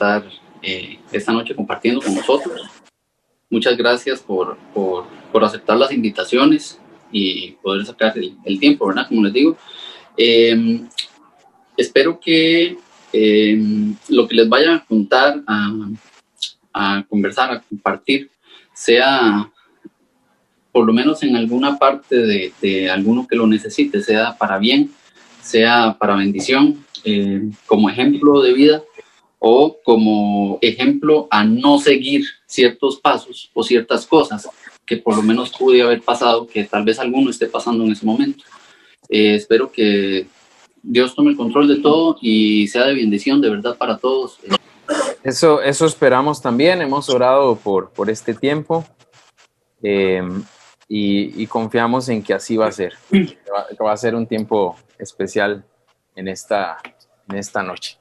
estar esta noche compartiendo con nosotros. Muchas gracias por aceptar las invitaciones y poder sacar el tiempo, ¿verdad? Como les digo. Espero que lo que les vaya a contar, a conversar, a compartir, sea por lo menos en alguna parte de alguno que lo necesite, sea para bien, sea para bendición, como ejemplo de vida o como ejemplo a no seguir ciertos pasos o ciertas cosas que por lo menos pude haber pasado, que tal vez alguno esté pasando en ese momento. Espero que Dios tome el control de todo y sea de bendición de verdad para todos. Eso esperamos también. Hemos orado por este tiempo y confiamos en que así va a ser. Que va a ser un tiempo especial en esta noche.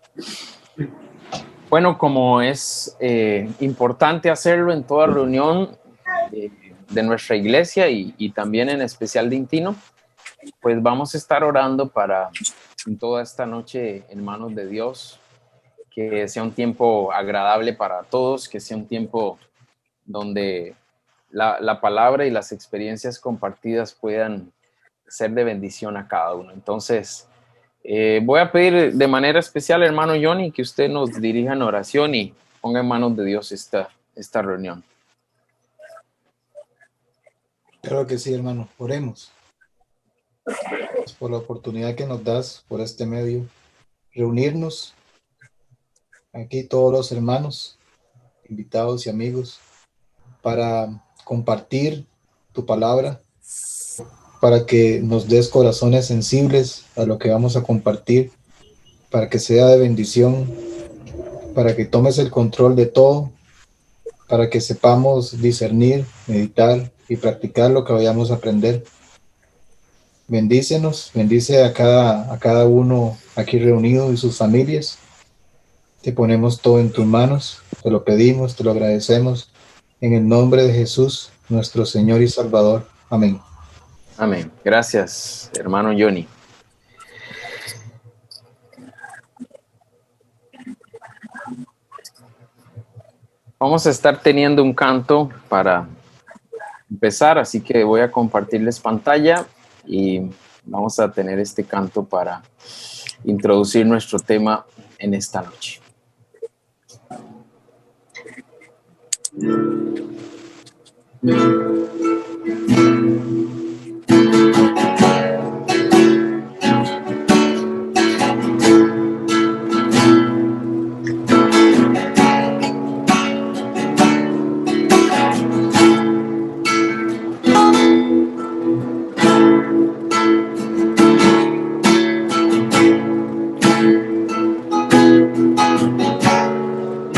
Bueno, como es importante hacerlo en toda reunión de nuestra iglesia y también en especial de Intino, pues vamos a estar orando para en toda esta noche en manos de Dios, que sea un tiempo agradable para todos, que sea un tiempo donde la palabra y las experiencias compartidas puedan ser de bendición a cada uno. Entonces, voy a pedir de manera especial, hermano Johnny, que usted nos dirija en oración y ponga en manos de Dios esta reunión. Claro que sí, hermano. Oremos. Gracias por la oportunidad que nos das por este medio, reunirnos aquí todos los hermanos, invitados y amigos, para compartir tu palabra, para que nos des corazones sensibles a lo que vamos a compartir, para que sea de bendición, para que tomes el control de todo, para que sepamos discernir, meditar y practicar lo que vayamos a aprender. Bendícenos, bendice a cada uno aquí reunido y sus familias. Te ponemos todo en tus manos, te lo pedimos, te lo agradecemos, en el nombre de Jesús, nuestro Señor y Salvador. Amén. Amén. Gracias, hermano Johnny. Vamos a estar teniendo un canto para empezar, así que voy a compartirles pantalla y vamos a tener este canto para introducir nuestro tema en esta noche.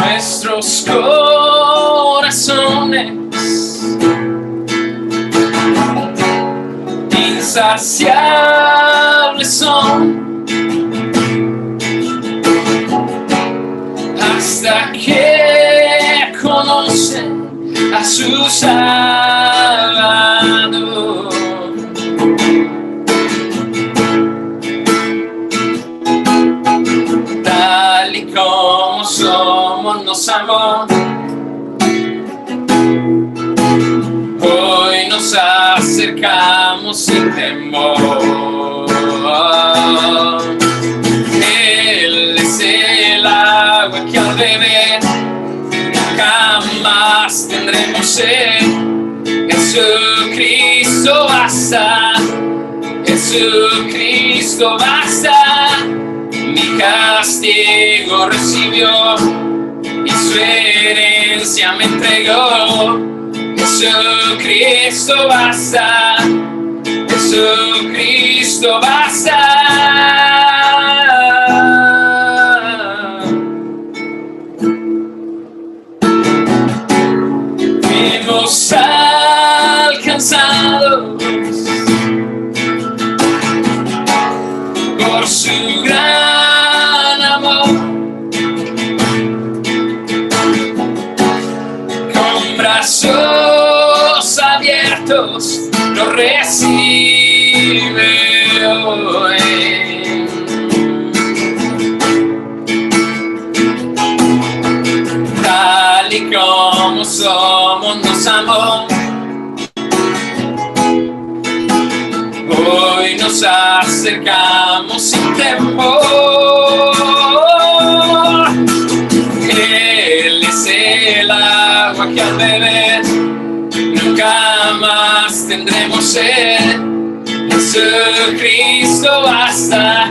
Nuestros corazones insaciables son hasta que conocen a su Salvador. Tal y como somos nos amó, hoy nos acercamos sin temor. Él es el agua que al beber jamás tendremos sed. Jesucristo basta, Jesucristo basta. Mi castigo recibió y su herencia me entregó. Jesucristo basta, Jesucristo basta. Fuimos alcanzados por su gran amor, con brazos abiertos lo recibe hoy. y como somos nos amó. Hoy nos acercamos sin temor. Él es el agua que al beber nunca más tendremos sed. Jesucristo basta,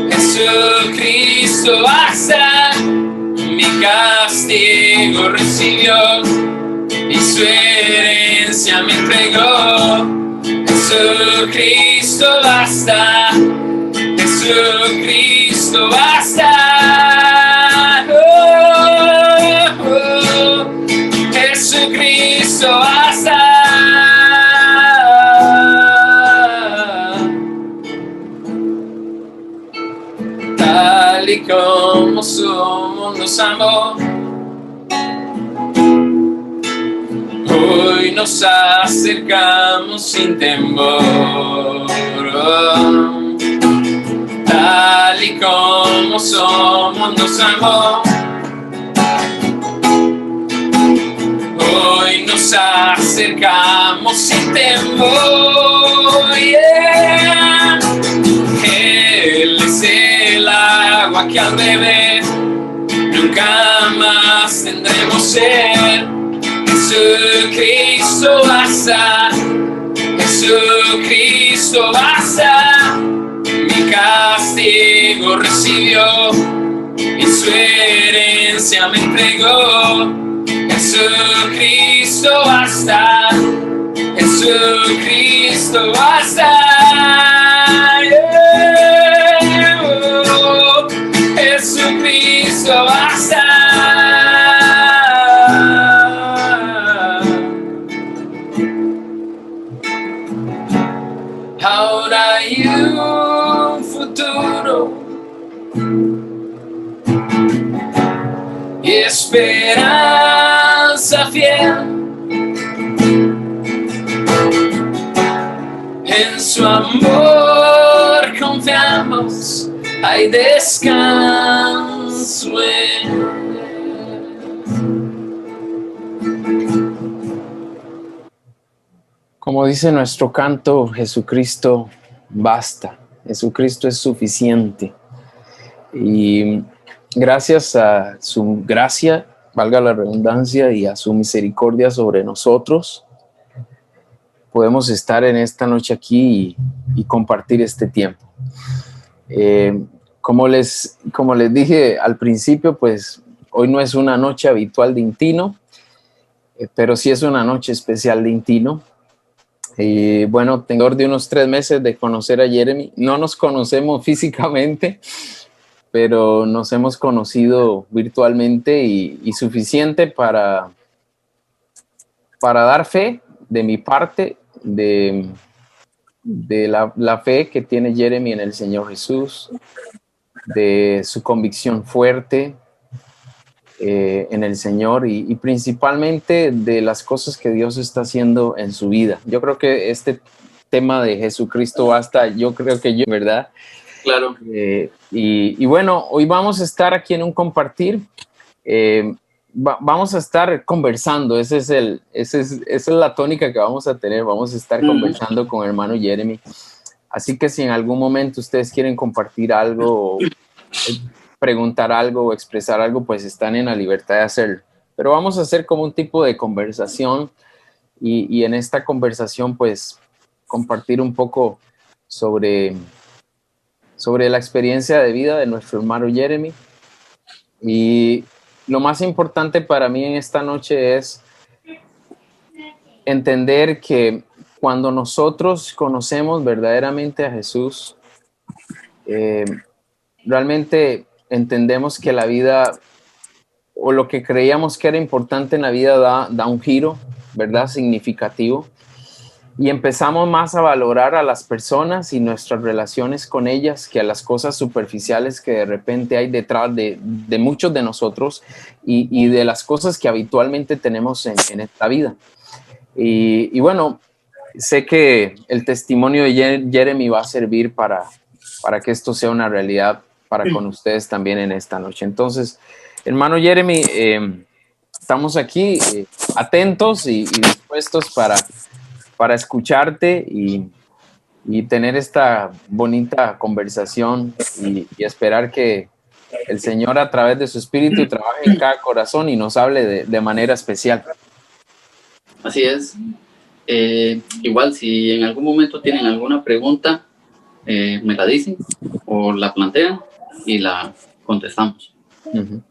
Jesucristo basta. Mi castigo recibió y su herencia me entregó. Jesucristo basta, Jesucristo basta. Oh, oh, Jesucristo basta. Tal y como somos nos amó. Hoy nos acercamos sin temor. Tal y como somos nos amó. Hoy nos acercamos sin temor. Yeah. Él es el agua que al beber nunca más tendremos sed. Jesucristo basta, Jesucristo basta. Mi castigo recibió y su herencia me entregó. Jesucristo basta, Jesucristo basta. Yeah. Oh, Jesucristo basta. Ahora hay un futuro y esperanza fiel. En su amor confiamos, hay descanso en él. Como dice nuestro canto, Jesucristo basta, Jesucristo es suficiente. Y gracias a su gracia, valga la redundancia, y a su misericordia sobre nosotros, podemos estar en esta noche aquí y compartir este tiempo. Como les dije al principio, pues hoy no es una noche habitual de Intino, pero sí es una noche especial de Intino. Y bueno, tengo de unos 3 meses de conocer a Jeremy. No nos conocemos físicamente, pero nos hemos conocido virtualmente y suficiente para dar fe de mi parte de la fe que tiene Jeremy en el Señor Jesús, de su convicción fuerte en el Señor y principalmente de las cosas que Dios está haciendo en su vida. Yo creo que este tema de Jesucristo basta, ¿verdad? Claro. Y bueno, hoy vamos a estar aquí en un compartir. Vamos a estar conversando, esa es la tónica que vamos a tener. Vamos a estar conversando con el hermano Jeremy. Así que si en algún momento ustedes quieren compartir algo, preguntar algo o expresar algo, pues están en la libertad de hacerlo. Pero vamos a hacer como un tipo de conversación y en esta conversación pues compartir un poco sobre la experiencia de vida de nuestro hermano Jeremy. Y lo más importante para mí en esta noche es entender que cuando nosotros conocemos verdaderamente a Jesús, realmente entendemos que la vida o lo que creíamos que era importante en la vida da un giro, ¿verdad? Significativo. Y empezamos más a valorar a las personas y nuestras relaciones con ellas que a las cosas superficiales que de repente hay detrás de muchos de nosotros y de las cosas que habitualmente tenemos en esta vida. Y bueno, sé que el testimonio de Jeremy va a servir para que esto sea una realidad para con ustedes también en esta noche. Entonces, hermano Jeremy, estamos aquí atentos y dispuestos para escucharte y tener esta bonita conversación y esperar que el Señor a través de su Espíritu trabaje en cada corazón y nos hable de manera especial. Así es. Igual, si en algún momento tienen alguna pregunta, me la dicen o la plantean y la contestamos. Uh-huh.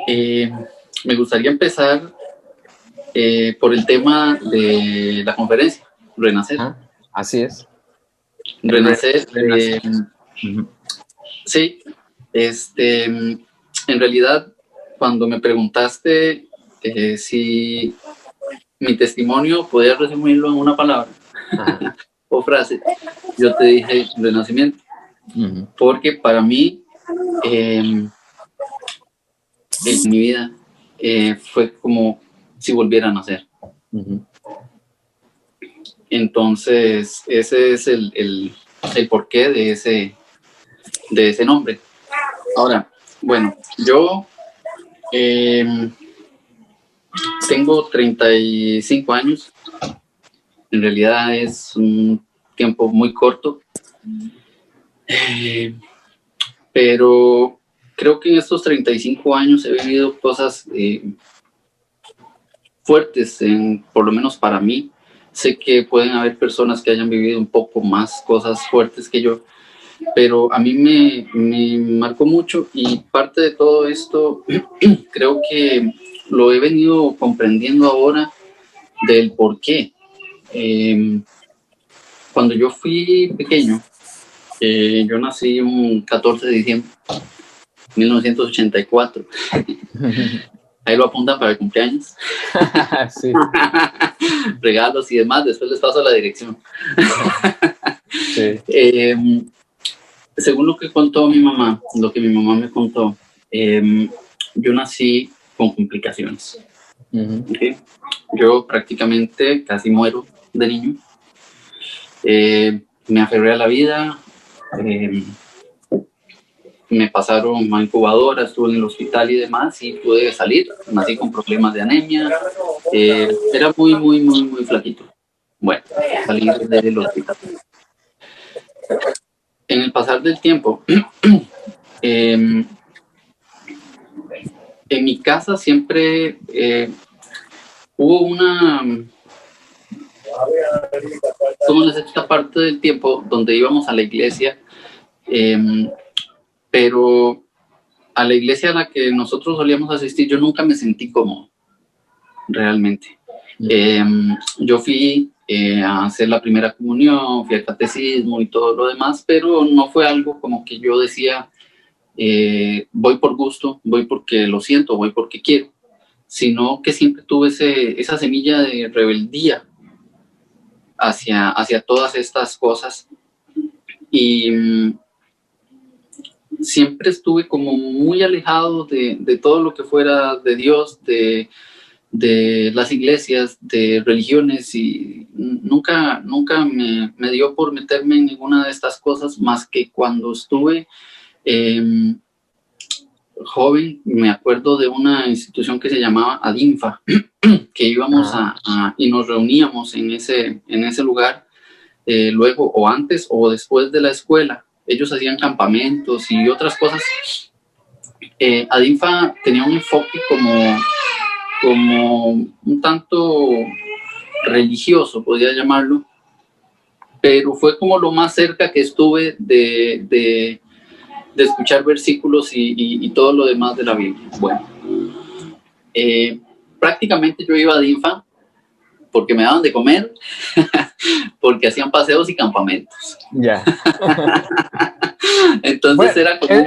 Me gustaría empezar por el tema de la conferencia, Renacer. Así es. Renacer. Uh-huh. Sí, en realidad, cuando me preguntaste si mi testimonio podía resumirlo en una palabra o frase, yo te dije renacimiento, uh-huh. porque para mí, en mi vida, fue como si volviera a nacer. Uh-huh. Entonces, ese es el porqué de ese nombre. Ahora, bueno, yo tengo 35 años. En realidad es un tiempo muy corto. Pero creo que en estos 35 años he vivido cosas fuertes, por lo menos para mí. Sé que pueden haber personas que hayan vivido un poco más cosas fuertes que yo, pero a mí me marcó mucho, y parte de todo esto creo que lo he venido comprendiendo ahora del por qué. Cuando yo fui pequeño, yo nací un 14 de diciembre de 1984. Ahí lo apuntan para el cumpleaños. Sí. Regalos y demás, después les paso la dirección. Sí. Según lo que contó mi mamá, lo que mi mamá me contó, yo nací con complicaciones. Uh-huh. ¿Okay? Yo prácticamente casi muero de niño. Me aferré a la vida. Me pasaron a incubadora, estuve en el hospital y demás, y pude salir. Nací con problemas de anemia. Era muy flaquito. Bueno, salí del hospital. En el pasar del tiempo, en mi casa siempre hubo como una sexta parte del tiempo donde íbamos a la iglesia, pero a la iglesia a la que nosotros solíamos asistir, yo nunca me sentí cómodo, realmente. Yo fui a hacer la primera comunión, fui al catecismo y todo lo demás, pero no fue algo como que yo decía, voy por gusto, voy porque lo siento, voy porque quiero, sino que siempre tuve esa semilla de rebeldía hacia todas estas cosas, y siempre estuve como muy alejado de todo lo que fuera de Dios, de las iglesias, de religiones, y nunca me dio por meterme en ninguna de estas cosas, más que cuando estuve joven. Me acuerdo de una institución que se llamaba Adinfa, que íbamos y nos reuníamos en ese lugar, luego o antes o después de la escuela. Ellos hacían campamentos y otras cosas. Adinfa tenía un enfoque como un tanto religioso, podría llamarlo, pero fue como lo más cerca que estuve de escuchar versículos y todo lo demás de la Biblia. Bueno, prácticamente yo iba a Adinfa porque me daban de comer, porque hacían paseos y campamentos. Ya. Entonces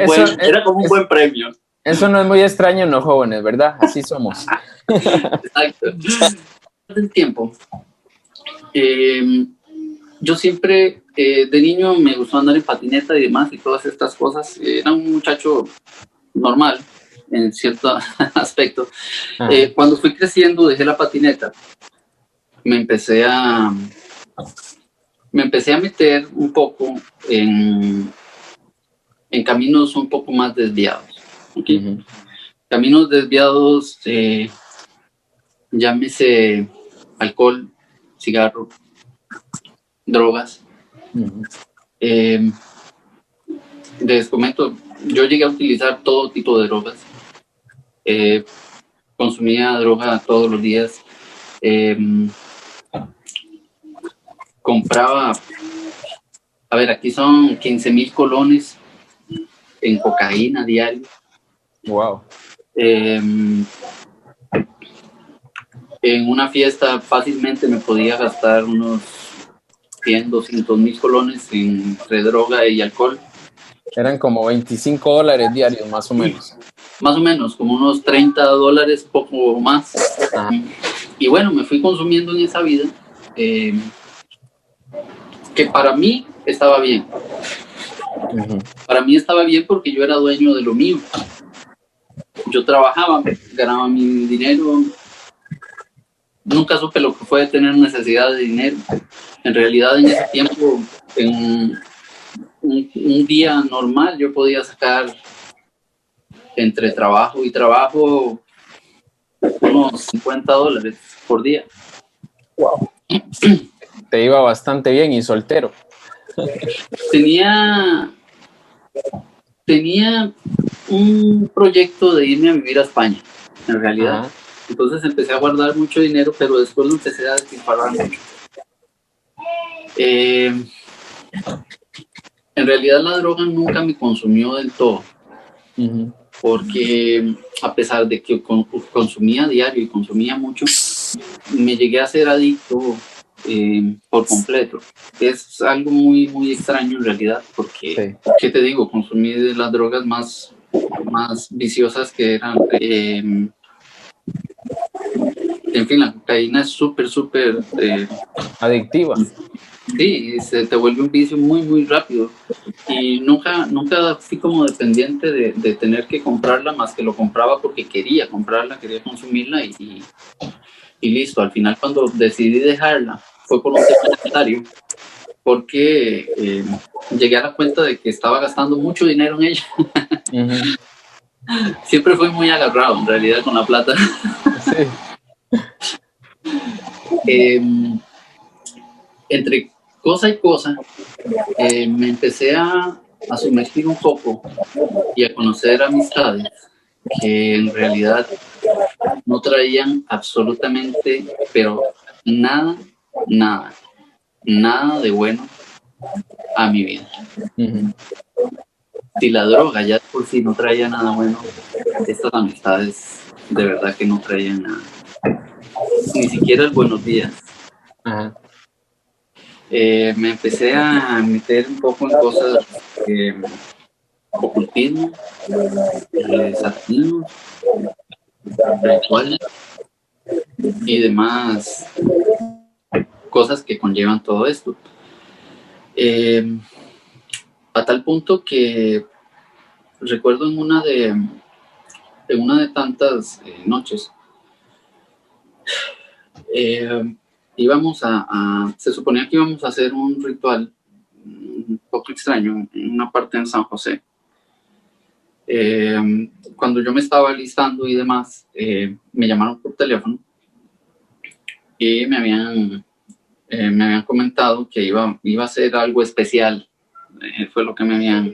bueno, era como un buen premio. Eso no es muy extraño en los jóvenes, ¿verdad? Así somos. Exacto. El tiempo. Yo siempre, de niño, me gustó andar en patineta y demás y todas estas cosas. Era un muchacho normal en cierto aspecto. Cuando fui creciendo, dejé la patineta. Me empecé a meter un poco en caminos un poco más desviados. ¿Okay? Uh-huh. caminos desviados, llámese alcohol, cigarro, drogas. Les comento, yo llegué a utilizar todo tipo de drogas. Consumía droga todos los días. Compraba, a ver, aquí son 15,000 colones en cocaína diario. Wow. En una fiesta fácilmente me podía gastar unos 100, 200,000 colones entre droga y alcohol. Eran como $25 diarios, más o menos. Más o menos, como unos $30, poco más. Ajá. Y bueno, me fui consumiendo en esa vida, que para mí estaba bien. Para mí estaba bien porque yo era dueño de lo mío. Yo trabajaba, ganaba mi dinero. Nunca supe lo que fue tener necesidad de dinero. En realidad, en ese tiempo, en un día normal, yo podía sacar entre trabajo y trabajo unos $50 por día. Wow. Te iba bastante bien y soltero. Tenía un proyecto de irme a vivir a España, en realidad. Ajá. Entonces empecé a guardar mucho dinero, pero después lo empecé a despilfarrar mucho. En realidad la droga nunca me consumió del todo, porque a pesar de que consumía diario y consumía mucho, me llegué a ser adicto por completo. Es algo muy, muy extraño en realidad, porque, Sí. ¿qué te digo? Consumí de las drogas más viciosas que eran... en fin, la cocaína es súper adictiva. Sí, se te vuelve un vicio muy, muy rápido. Y nunca fui como dependiente de tener que comprarla, más que lo compraba porque quería comprarla, quería consumirla y listo. Al final, cuando decidí dejarla, fue por un tema monetario, porque llegué a la cuenta de que estaba gastando mucho dinero en ella. Siempre fui muy agarrado, en realidad, con la plata. Sí. Entre cosa y cosa, me empecé a sumergir un poco y a conocer amistades que en realidad no traían absolutamente, pero nada de bueno a mi vida. Si la droga ya por sí no traía nada bueno, estas amistades de verdad que no traían nada. Ni siquiera el buenos días. Ajá. Me empecé a meter un poco en cosas ocultismo, satanismo, rituales y demás cosas que conllevan todo esto. A tal punto que recuerdo en una de tantas noches, íbamos se suponía que íbamos a hacer un ritual un poco extraño en una parte en San José. Cuando yo me estaba alistando y demás, me llamaron por teléfono y me habían comentado que iba a ser algo especial. Fue lo que me habían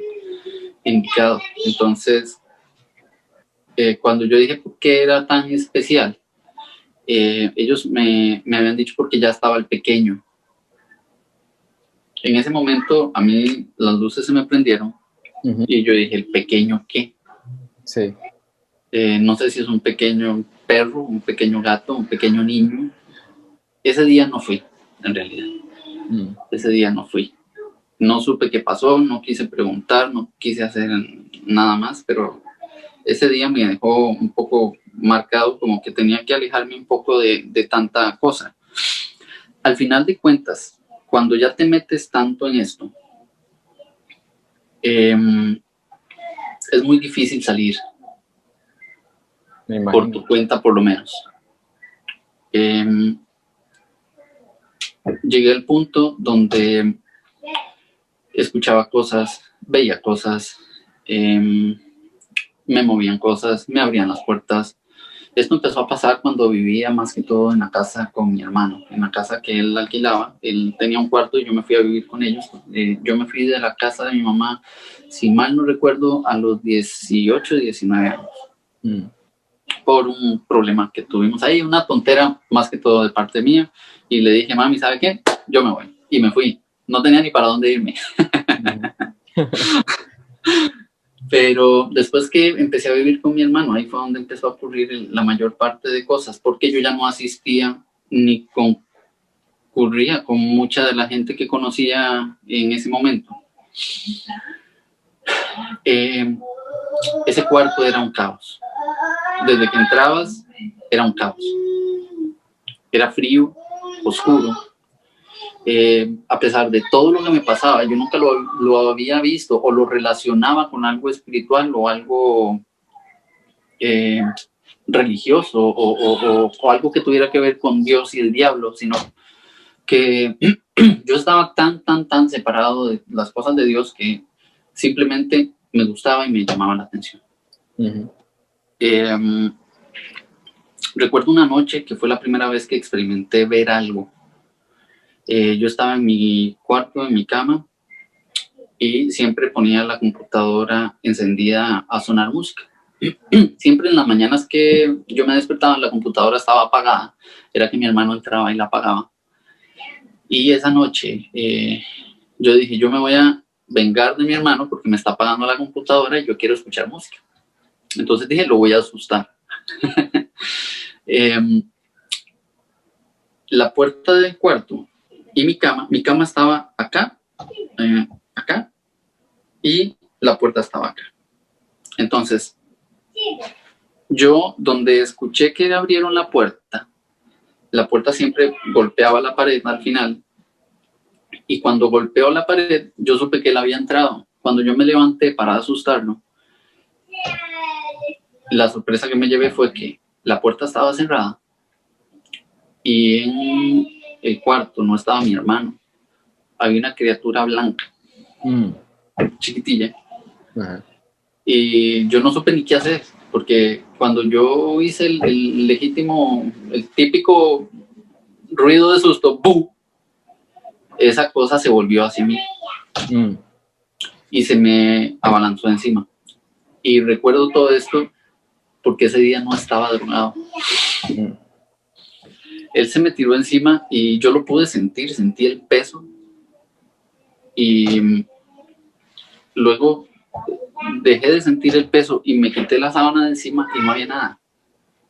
indicado. Entonces, cuando yo dije por qué era tan especial, ellos me habían dicho porque ya estaba el pequeño. En ese momento a mí las luces se me prendieron y yo dije, ¿el pequeño qué? Sí. No sé si es un pequeño perro, un pequeño gato, un pequeño niño. Ese día no fui, en realidad. Ese día no fui. No supe qué pasó, no quise preguntar, no quise hacer nada más, pero ese día me dejó un poco marcado, como que tenía que alejarme un poco de tanta cosa. Al final de cuentas, cuando ya te metes tanto en esto, es muy difícil salir, por tu cuenta por lo menos. Llegué al punto donde escuchaba cosas, veía cosas, me movían cosas, me abrían las puertas. Esto empezó a pasar cuando vivía más que todo en la casa con mi hermano, en la casa que él alquilaba. Él tenía un cuarto y yo me fui a vivir con ellos. Yo me fui de la casa de mi mamá, si mal no recuerdo, a los 18, 19 años. Por un problema que tuvimos ahí, una tontera más que todo de parte mía. Y le dije, mami, ¿sabe qué? Yo me voy. Y me fui. No tenía ni para dónde irme. Pero después que empecé a vivir con mi hermano, ahí fue donde empezó a ocurrir la mayor parte de cosas, porque yo ya no asistía ni concurría con mucha de la gente que conocía en ese momento. Ese cuarto era un caos. Desde que entrabas, era un caos. Era frío, oscuro. A pesar de todo lo que me pasaba, yo nunca lo había visto o lo relacionaba con algo espiritual o algo religioso o algo que tuviera que ver con Dios y el diablo, sino que yo estaba tan separado de las cosas de Dios que simplemente me gustaba y me llamaba la atención. Recuerdo una noche que fue la primera vez que experimenté ver algo. Yo estaba en mi cuarto, en mi cama, y siempre ponía la computadora encendida a sonar música. Siempre en las mañanas que yo me despertaba, la computadora estaba apagada. Era que mi hermano entraba y la apagaba. Y esa noche yo dije, yo me voy a vengar de mi hermano porque me está apagando la computadora y yo quiero escuchar música. Entonces dije, lo voy a asustar. La puerta del cuarto y mi cama estaba acá, acá, y la puerta estaba acá. Entonces, yo donde escuché que abrieron la puerta siempre golpeaba la pared al final, y cuando golpeó la pared, yo supe que él había entrado. Cuando yo me levanté para asustarlo, la sorpresa que me llevé fue que la puerta estaba cerrada y en el cuarto no estaba mi hermano. Había una criatura blanca, chiquitilla. Y yo no supe ni qué hacer, porque cuando yo hice el legítimo, el típico ruido de susto, ¡bú!, esa cosa se volvió hacia mí y se me abalanzó encima. Y recuerdo todo esto porque ese día no estaba drogado. Él se me tiró encima y yo lo pude sentir, sentí el peso, y luego dejé de sentir el peso y me quité la sábana de encima y no había nada.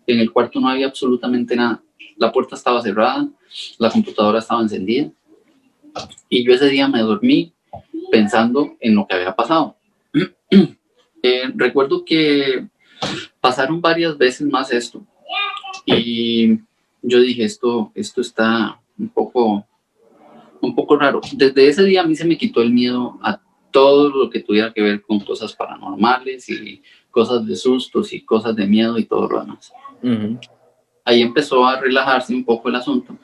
En el cuarto no había absolutamente nada. La puerta estaba cerrada, la computadora estaba encendida, y yo ese día me dormí pensando en lo que había pasado. Recuerdo que pasaron varias veces más esto, y yo dije, esto está un poco raro. Desde ese día a mí se me quitó el miedo a todo lo que tuviera que ver con cosas paranormales y cosas de sustos y cosas de miedo y todo lo demás. Ahí empezó a relajarse un poco el asunto,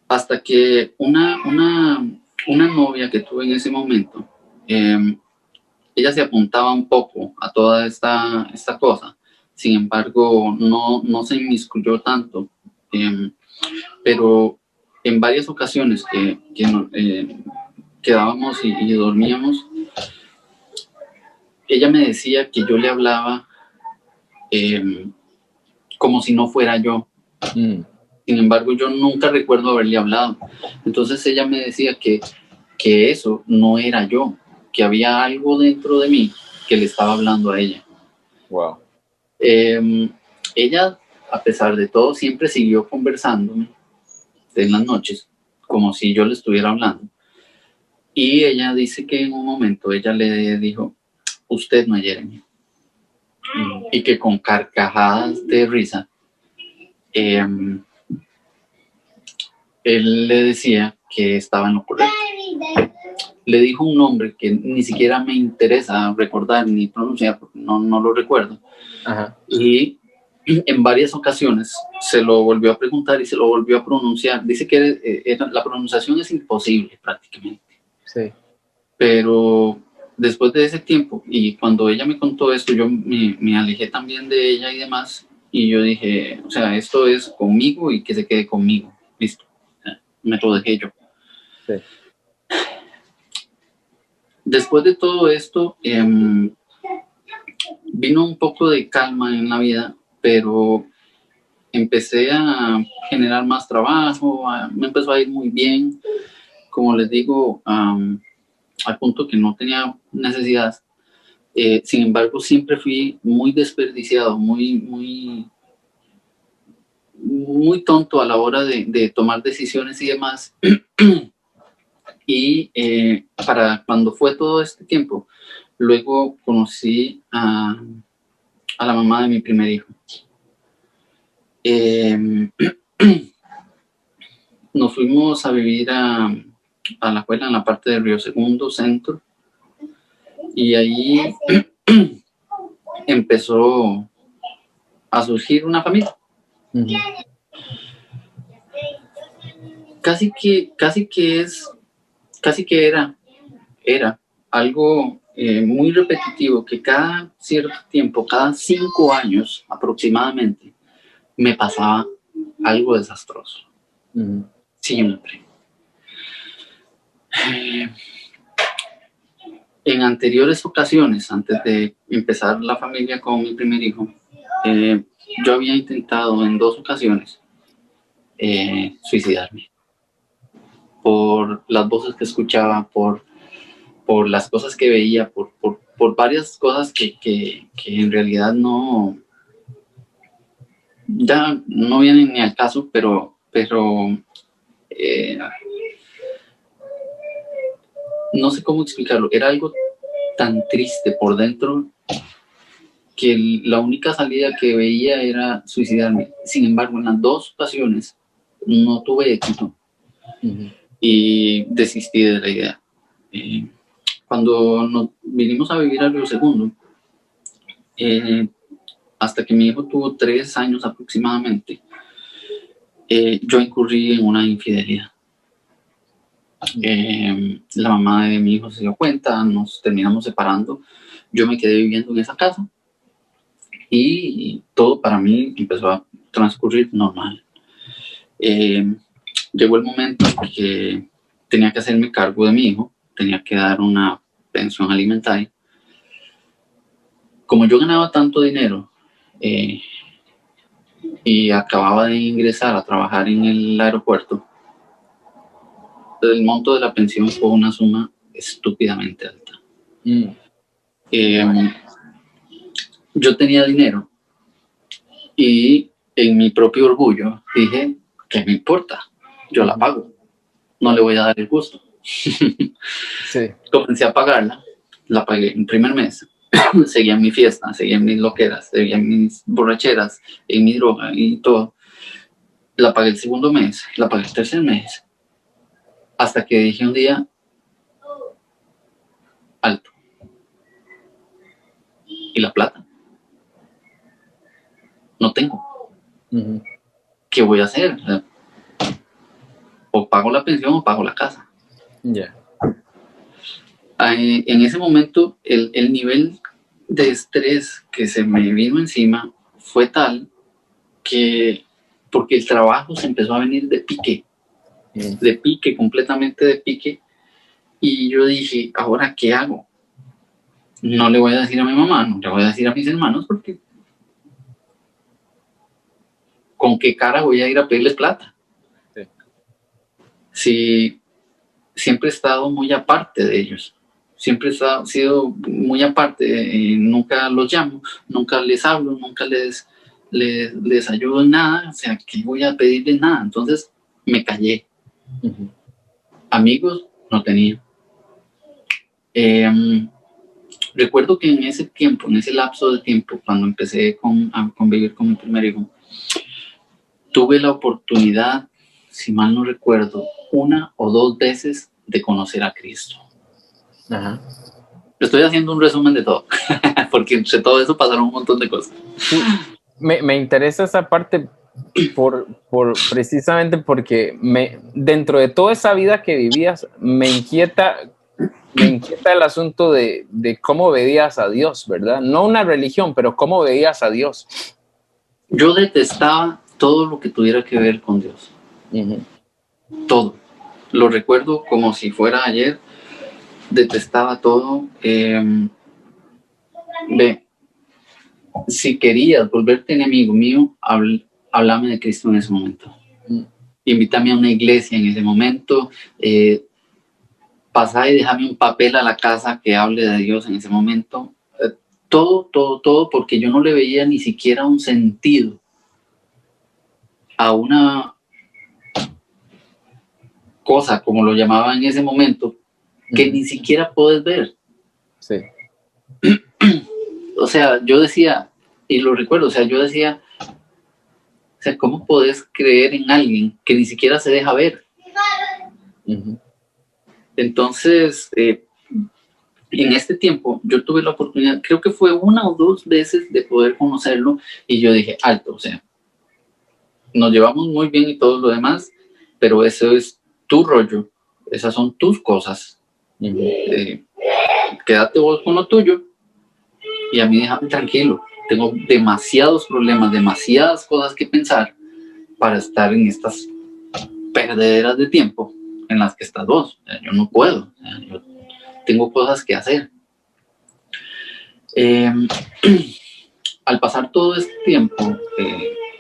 hasta que una novia que tuve en ese momento, ella se apuntaba un poco a toda esta cosa. Sin embargo, no se inmiscuyó tanto, pero en varias ocasiones que quedábamos y dormíamos, ella me decía que yo le hablaba como si no fuera yo. Sin embargo, yo nunca recuerdo haberle hablado. Entonces ella me decía que eso no era yo, que había algo dentro de mí que le estaba hablando a ella. Wow. Ella, a pesar de todo, siempre siguió conversándome en las noches, como si yo le estuviera hablando. Y ella dice que en un momento ella le dijo, usted no es Jeremy. Y que con carcajadas de risa, él le decía que estaba en lo correcto. Le dijo un nombre que ni siquiera me interesa recordar ni pronunciar, porque no lo recuerdo. Ajá. Y en varias ocasiones se lo volvió a preguntar y se lo volvió a pronunciar. Dice que la pronunciación es imposible prácticamente. Sí. Pero después de ese tiempo, y cuando ella me contó esto, yo me alejé también de ella y demás, y yo dije, o sea, esto es conmigo y que se quede conmigo, listo, me lo dejé yo. Sí. Después de todo esto, vino un poco de calma en la vida, pero empecé a generar más trabajo, me empezó a ir muy bien, como les digo, al punto que no tenía necesidad. Sin embargo, siempre fui muy desperdiciado, muy tonto a la hora de tomar decisiones y demás. Y para cuando fue todo este tiempo, luego conocí a la mamá de mi primer hijo. Nos fuimos a vivir a la escuela en la parte de Río Segundo, centro, y ahí empezó a surgir una familia. Uh-huh. Casi que era algo muy repetitivo, que cada cierto tiempo, cada 5 años aproximadamente, me pasaba algo desastroso. Uh-huh. Siempre. En anteriores ocasiones, antes de empezar la familia con mi primer hijo, yo había intentado en 2 ocasiones suicidarme. Por las voces que escuchaba, por las cosas que veía, por varias cosas que en realidad ya no vienen ni al caso, pero no sé cómo explicarlo. Era algo tan triste por dentro que la única salida que veía era suicidarme. Sin embargo, en las 2 ocasiones no tuve éxito. Uh-huh. Y desistí de la idea. Cuando nos vinimos a vivir a Río Segundo, hasta que mi hijo tuvo 3 años aproximadamente, yo incurrí en una infidelidad. La mamá de mi hijo se dio cuenta, nos terminamos separando, yo me quedé viviendo en esa casa y todo para mí empezó a transcurrir normal. Llegó el momento en que tenía que hacerme cargo de mi hijo, tenía que dar una pensión alimentaria. Como yo ganaba tanto dinero y acababa de ingresar a trabajar en el aeropuerto, el monto de la pensión fue una suma estúpidamente alta. Yo tenía dinero y en mi propio orgullo dije, ¿qué me importa? Yo la pago, no le voy a dar el gusto. Sí. Comencé a pagarla, la pagué en primer mes, seguía en mi fiesta, seguía en mis loqueras, seguía en mis borracheras, en mi droga y todo. La pagué el segundo mes, la pagué el tercer mes, hasta que dije un día, alto. ¿Y la plata? No tengo. Uh-huh. ¿Qué voy a hacer? O pago la pensión o pago la casa. Yeah. En ese momento, el nivel de estrés que se me vino encima fue tal que, porque el trabajo se empezó a venir de pique, completamente de pique, y yo dije, ¿ahora qué hago? No le voy a decir a mi mamá, no le voy a decir a mis hermanos, porque ¿con qué cara voy a ir a pedirles plata? Sí. Si siempre he estado muy aparte de ellos, siempre he sido muy aparte, nunca los llamo, nunca les hablo, nunca les ayudo en nada, o sea, que voy a pedirles nada. Entonces me callé. Uh-huh. Amigos no tenía. Recuerdo que en ese tiempo, en ese lapso de tiempo, cuando empecé a convivir con mi primer hijo, tuve la oportunidad, si mal no recuerdo, 1 o 2 veces de conocer a Cristo. Uh-huh. Estoy haciendo un resumen de todo, porque entre todo eso pasaron un montón de cosas. Sí, me interesa esa parte precisamente porque dentro de toda esa vida que vivías, me inquieta me inquieta el asunto de cómo veías a Dios, ¿verdad? No una religión, pero cómo veías a Dios. Yo detestaba todo lo que tuviera que ver con Dios. Todo. Lo recuerdo como si fuera ayer. Detestaba todo. Si querías volverte enemigo mío, háblame de Cristo en ese momento. Invítame a una iglesia en ese momento. Pasá y déjame un papel a la casa que hable de Dios en ese momento. Todo, porque yo no le veía ni siquiera un sentido a una cosa, como lo llamaba en ese momento, que ni siquiera puedes ver. Sí. O sea, yo decía, y lo recuerdo, o sea, yo decía, o sea, ¿cómo podés creer en alguien que ni siquiera se deja ver? Entonces, en este tiempo, yo tuve la oportunidad, creo que fue 1 o 2 veces de poder conocerlo, y yo dije, alto, o sea, nos llevamos muy bien y todo lo demás, pero eso es tu rollo, esas son tus cosas. Quédate vos con lo tuyo y a mí déjame tranquilo. Tengo demasiados problemas, demasiadas cosas que pensar para estar en estas perdederas de tiempo en las que estás vos. O sea, yo no puedo, o sea, yo tengo cosas que hacer. Al pasar todo este tiempo,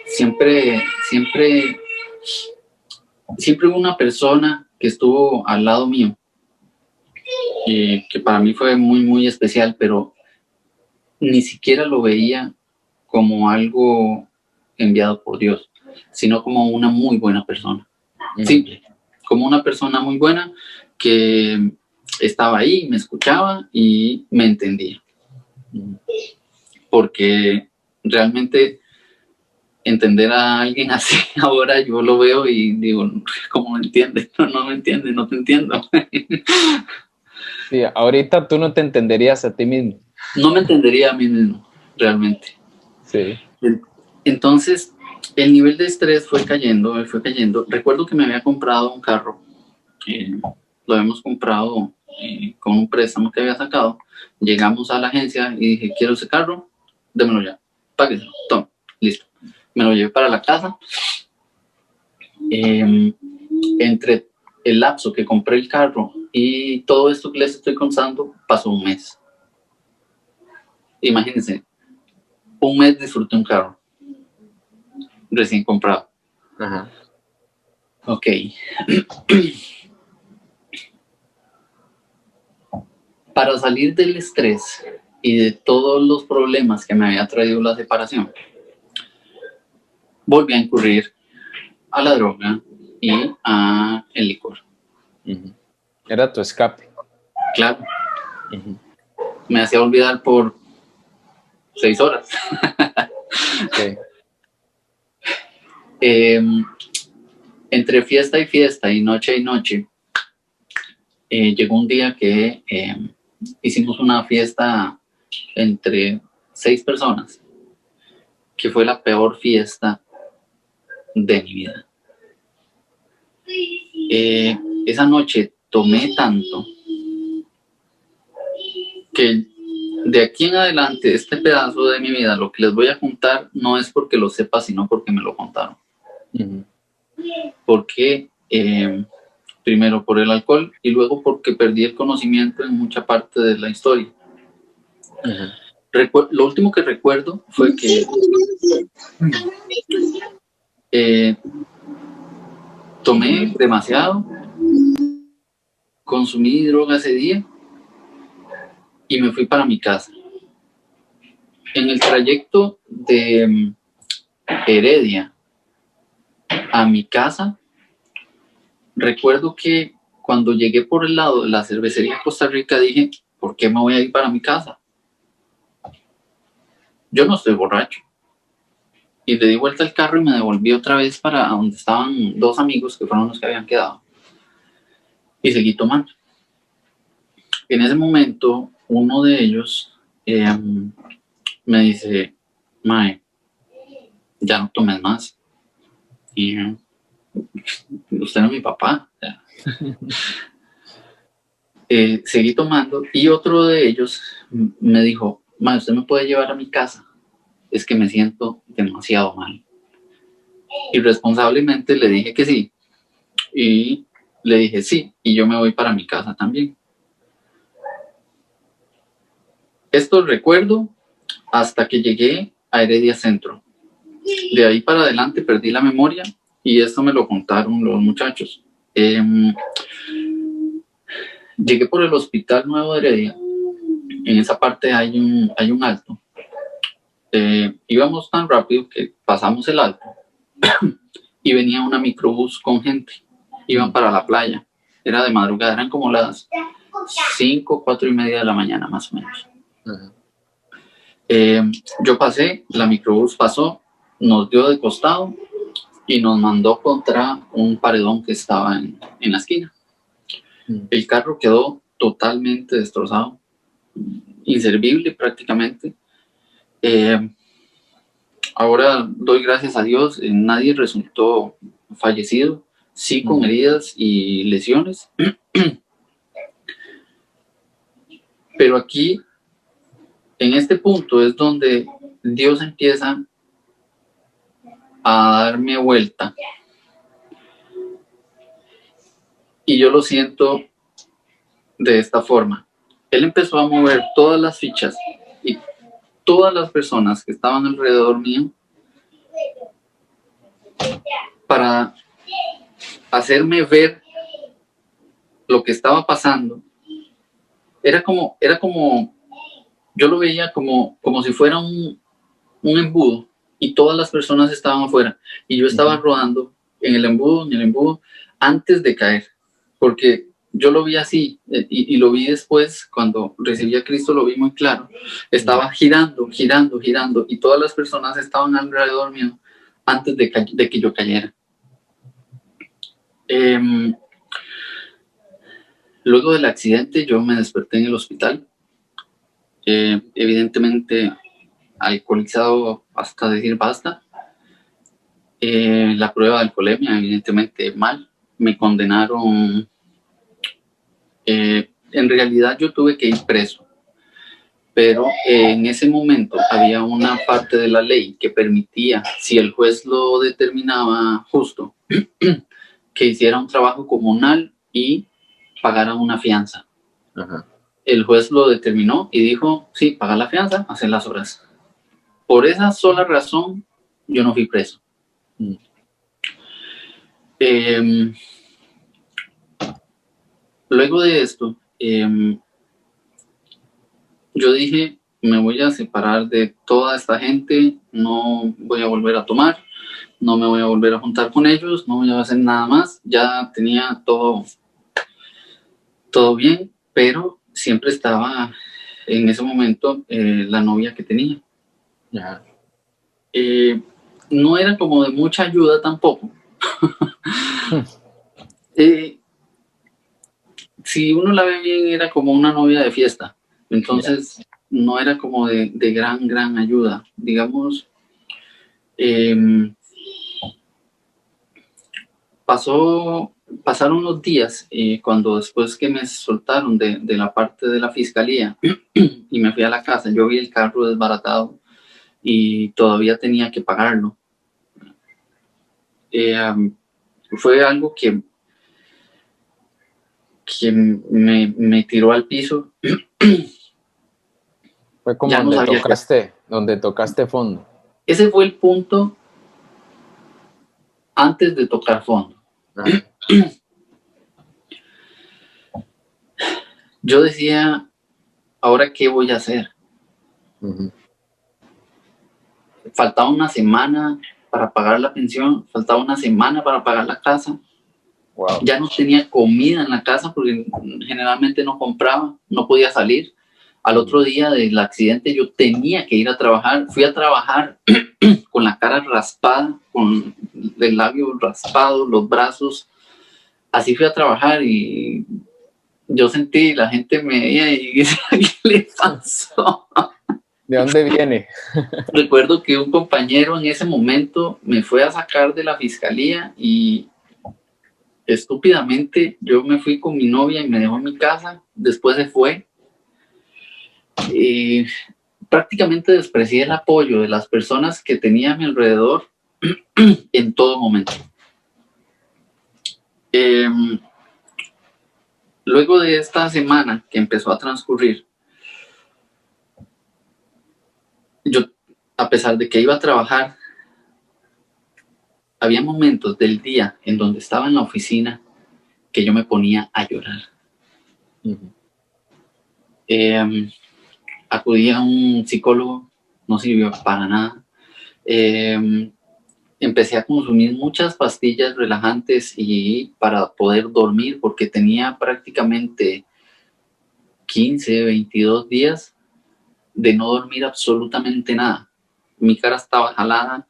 siempre hubo una persona que estuvo al lado mío, que para mí fue muy, muy especial, pero ni siquiera lo veía como algo enviado por Dios, sino como una muy buena persona. Simple, como una persona muy buena que estaba ahí, me escuchaba y me entendía. Porque realmente entender a alguien así ahora yo lo veo y digo, ¿cómo me entiendes? No me entiendes, no te entiendo. Sí, ahorita tú no te entenderías a ti mismo. No me entendería a mí mismo, realmente. Sí. Entonces, el nivel de estrés fue cayendo. Recuerdo que me había comprado un carro. Lo habíamos comprado con un préstamo que había sacado. Llegamos a la agencia y dije, quiero ese carro, démelo ya, págueselo, toma, listo. Me lo llevé para la casa. Entre el lapso que compré el carro y todo esto que les estoy contando, pasó un mes. Imagínense, un mes disfruté un carro recién comprado. Ajá. Ok. Para salir del estrés y de todos los problemas que me había traído la separación, volví a incurrir a la droga y a el licor. Era tu escape. Claro. Me hacía olvidar por 6 horas. Sí. Entre fiesta y fiesta y noche, llegó un día que hicimos una fiesta entre 6 personas, que fue la peor fiesta de mi vida. Esa noche tomé tanto que de aquí en adelante este pedazo de mi vida, lo que les voy a contar, no es porque lo sepa, sino porque me lo contaron. Porque primero por el alcohol y luego porque perdí el conocimiento en mucha parte de la historia. Lo último que recuerdo fue que tomé demasiado, consumí droga ese día y me fui para mi casa. En el trayecto de Heredia a mi casa, recuerdo que cuando llegué por el lado de la cervecería Costa Rica dije, ¿por qué me voy a ir para mi casa? Yo no estoy borracho. Y le di vuelta al carro y me devolví otra vez para donde estaban 2 amigos que fueron los que habían quedado. Y seguí tomando. En ese momento, uno de ellos me dice, mae, ya no tomes más. Y usted no es mi papá. seguí tomando y otro de ellos me dijo, ma, ¿usted me puede llevar a mi casa? Es que me siento demasiado mal. Y responsablemente le dije que sí. Y le dije sí, y yo me voy para mi casa también. Esto recuerdo hasta que llegué a Heredia Centro. De ahí para adelante perdí la memoria y esto me lo contaron los muchachos. Llegué por el Hospital Nuevo de Heredia. En esa parte hay un alto. Íbamos tan rápido que pasamos el alto y venía una microbús con gente. Iban para la playa. Era de madrugada, eran como las 5, 4:30 de la mañana más o menos. Yo pasé, la microbús pasó, nos dio de costado y nos mandó contra un paredón que estaba en la esquina. El carro quedó totalmente destrozado, inservible prácticamente. Ahora doy gracias a Dios, nadie resultó fallecido, sí con heridas y lesiones. Pero aquí, en este punto, es donde Dios empieza a darme vuelta. Y yo lo siento de esta forma. Él empezó a mover todas las fichas y todas las personas que estaban alrededor mío para hacerme ver lo que estaba pasando. Era como yo lo veía como si fuera un embudo y todas las personas estaban afuera y yo estaba rodando en el embudo antes de caer, porque yo lo vi así y lo vi después cuando recibí a Cristo, lo vi muy claro. Estaba girando y todas las personas estaban alrededor mío antes de que yo cayera. Luego del accidente yo me desperté en el hospital, evidentemente alcoholizado hasta decir basta. La prueba de alcoholemia evidentemente mal, me condenaron. En realidad yo tuve que ir preso, pero en ese momento había una parte de la ley que permitía, si el juez lo determinaba justo, que hiciera un trabajo comunal y pagara una fianza. Ajá. El juez lo determinó y dijo, sí, paga la fianza, hacer las horas. Por esa sola razón, yo no fui preso. Luego de esto, yo dije, me voy a separar de toda esta gente, no voy a volver a tomar, no me voy a volver a juntar con ellos, no voy a hacer nada más. Ya tenía todo bien, pero siempre estaba en ese momento la novia que tenía. Yeah. No era como de mucha ayuda tampoco. Si uno la ve bien, era como una novia de fiesta. Entonces, no era como de gran ayuda. Digamos, pasaron unos días cuando después que me soltaron de la parte de la fiscalía y me fui a la casa, yo vi el carro desbaratado y todavía tenía que pagarlo. Fue algo que me tiró al piso. Fue como donde tocaste fondo. Ese fue el punto antes de tocar fondo. Yo decía, ¿ahora qué voy a hacer? Faltaba una semana para pagar la pensión, faltaba una semana para pagar la casa. Wow. Ya no tenía comida en la casa porque generalmente no compraba, no podía salir. Al otro día del accidente yo tenía que ir a trabajar. Fui a trabajar con la cara raspada, con el labio raspado, los brazos. Así fui a trabajar y yo sentí, la gente me veía y decía, ¿qué le pasó? ¿De dónde viene? Recuerdo que un compañero en ese momento me fue a sacar de la fiscalía y estúpidamente yo me fui con mi novia y me dejó en mi casa, después se fue. Y prácticamente desprecié el apoyo de las personas que tenía a mi alrededor en todo momento. Luego de esta semana que empezó a transcurrir, yo, a pesar de que iba a trabajar, había momentos del día en donde estaba en la oficina que yo me ponía a llorar. Acudí a un psicólogo, no sirvió para nada. Empecé a consumir muchas pastillas relajantes y para poder dormir, porque tenía prácticamente 15, 22 días de no dormir absolutamente nada. Mi cara estaba jalada,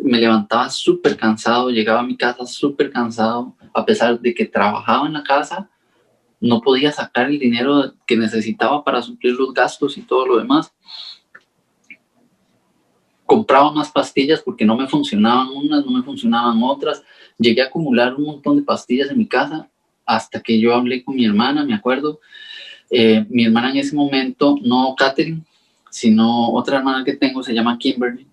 me levantaba súper cansado, llegaba a mi casa súper cansado, a pesar de que trabajaba en la casa, no podía sacar el dinero que necesitaba para suplir los gastos y todo lo demás. Compraba más pastillas porque no me funcionaban unas, no me funcionaban otras. Llegué a acumular un montón de pastillas en mi casa hasta que yo hablé con mi hermana, me acuerdo. Mi hermana en ese momento, no Catherine, sino otra hermana que tengo, se llama Kimberly.